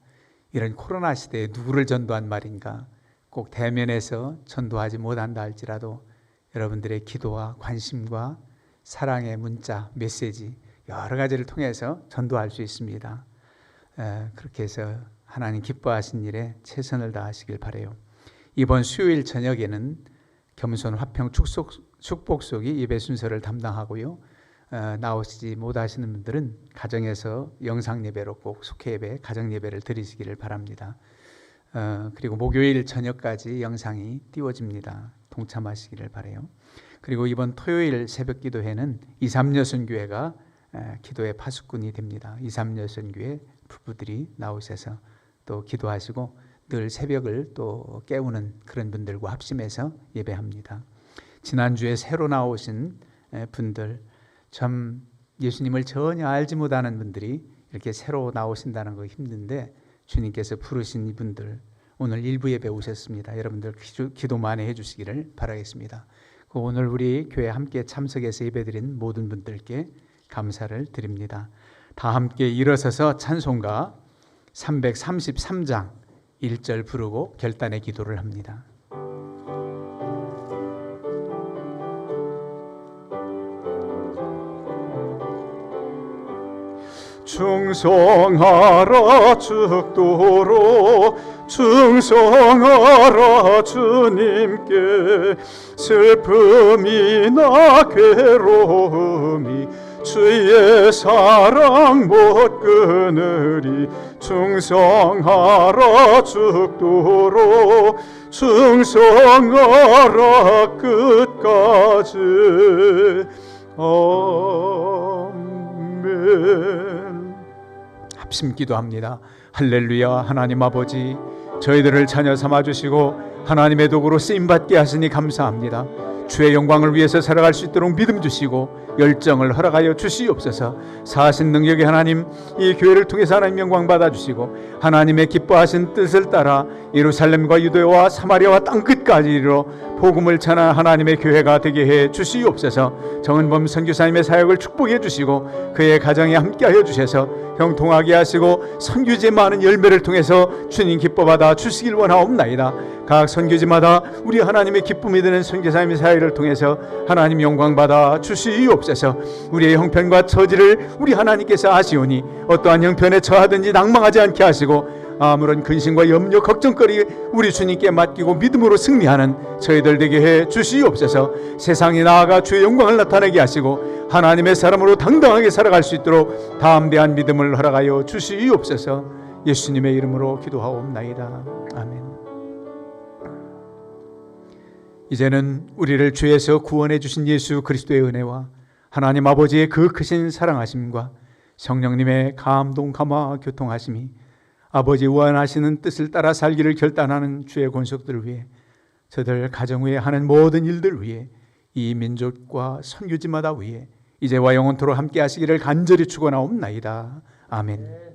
이런 코로나 시대에 누구를 전도한 말인가? 꼭 대면에서 전도하지 못한다 할지라도 여러분들의 기도와 관심과 사랑의 문자, 메시지 여러 가지를 통해서 전도할 수 있습니다. 그렇게 해서 하나님 기뻐하신 일에 최선을 다하시길 바라요. 이번 수요일 저녁에는 겸손 화평 축복 축복속이 예배 순서를 담당하고요. 나오시지 못하시는 분들은 가정에서 영상 예배로 꼭 속회 예배, 가정 예배를 드리시기를 바랍니다. 그리고 목요일 저녁까지 영상이 띄워집니다. 동참하시기를 바라요. 그리고 이번 토요일 새벽 기도회는 23여순교회가 기도의 파수꾼이 됩니다. 23여순교회 부부들이 나오셔서 또 기도하시고 늘 새벽을 또 깨우는 그런 분들과 합심해서 예배합니다. 지난주에 새로 나오신 분들, 참 예수님을 전혀 알지 못하는 분들이 이렇게 새로 나오신다는 거 힘든데 주님께서 부르신 이분들 오늘 일부 예배 오셨습니다. 여러분들 기도 많이 해주시기를 바라겠습니다. 오늘 우리 교회 함께 참석해서 예배드린 모든 분들께 감사를 드립니다. 다 함께 일어서서 찬송가 333장 1절 부르고 결단의 기도를 합니다. 충성하라 죽도록 충성하라 주님께 슬픔이나 괴로움이 주의 사랑 못 끊으리 충성하라 죽도록 충성하라 끝까지 아멘. 합심 기도합니다. 할렐루야. 하나님 아버지, 저희들을 자녀 삼아주시고 하나님의 도구로 쓰임받게 하시니 감사합니다. 주의 영광을 위해서 살아갈 수 있도록 믿음 주시고 열정을 허락하여 주시옵소서. 사신 능력의 하나님, 이 교회를 통해서 하나님 영광 받아주시고 하나님의 기뻐하신 뜻을 따라 예루살렘과 유대와 사마리아와 땅끝까지 이르러 복음을 전한 하나님의 교회가 되게 해 주시옵소서. 정은범 선교사님의 사역을 축복해 주시고 그의 가정에 함께하여 주셔서 형통하게 하시고 선교지의 많은 열매를 통해서 주님 기뻐받아 주시길 원하옵나이다. 각 선교지마다 우리 하나님의 기쁨이 되는 선교사님의 사역을 통해서 하나님 영광 받아 주시옵소서. 우리의 형편과 처지를 우리 하나님께서 아시오니 어떠한 형편에 처하든지 낭망하지 않게 하시고 아무런 근심과 염려 걱정거리 우리 주님께 맡기고 믿음으로 승리하는 저희들 되게 해 주시옵소서. 세상에 나아가 주의 영광을 나타내게 하시고 하나님의 사람으로 당당하게 살아갈 수 있도록 담대한 믿음을 허락하여 주시옵소서. 예수님의 이름으로 기도하옵나이다. 아멘. 이제는 우리를 죄에서 구원해 주신 예수 그리스도의 은혜와 하나님 아버지의 그 크신 사랑하심과 성령님의 감동 감화 교통하심이 아버지 원하시는 뜻을 따라 살기를 결단하는 주의 권속들을 위해 저들 가정 위에 하는 모든 일들 위해 이 민족과 선교지마다 위해 이제와 영원토록 함께 하시기를 간절히 축원하옵나이다. 아멘.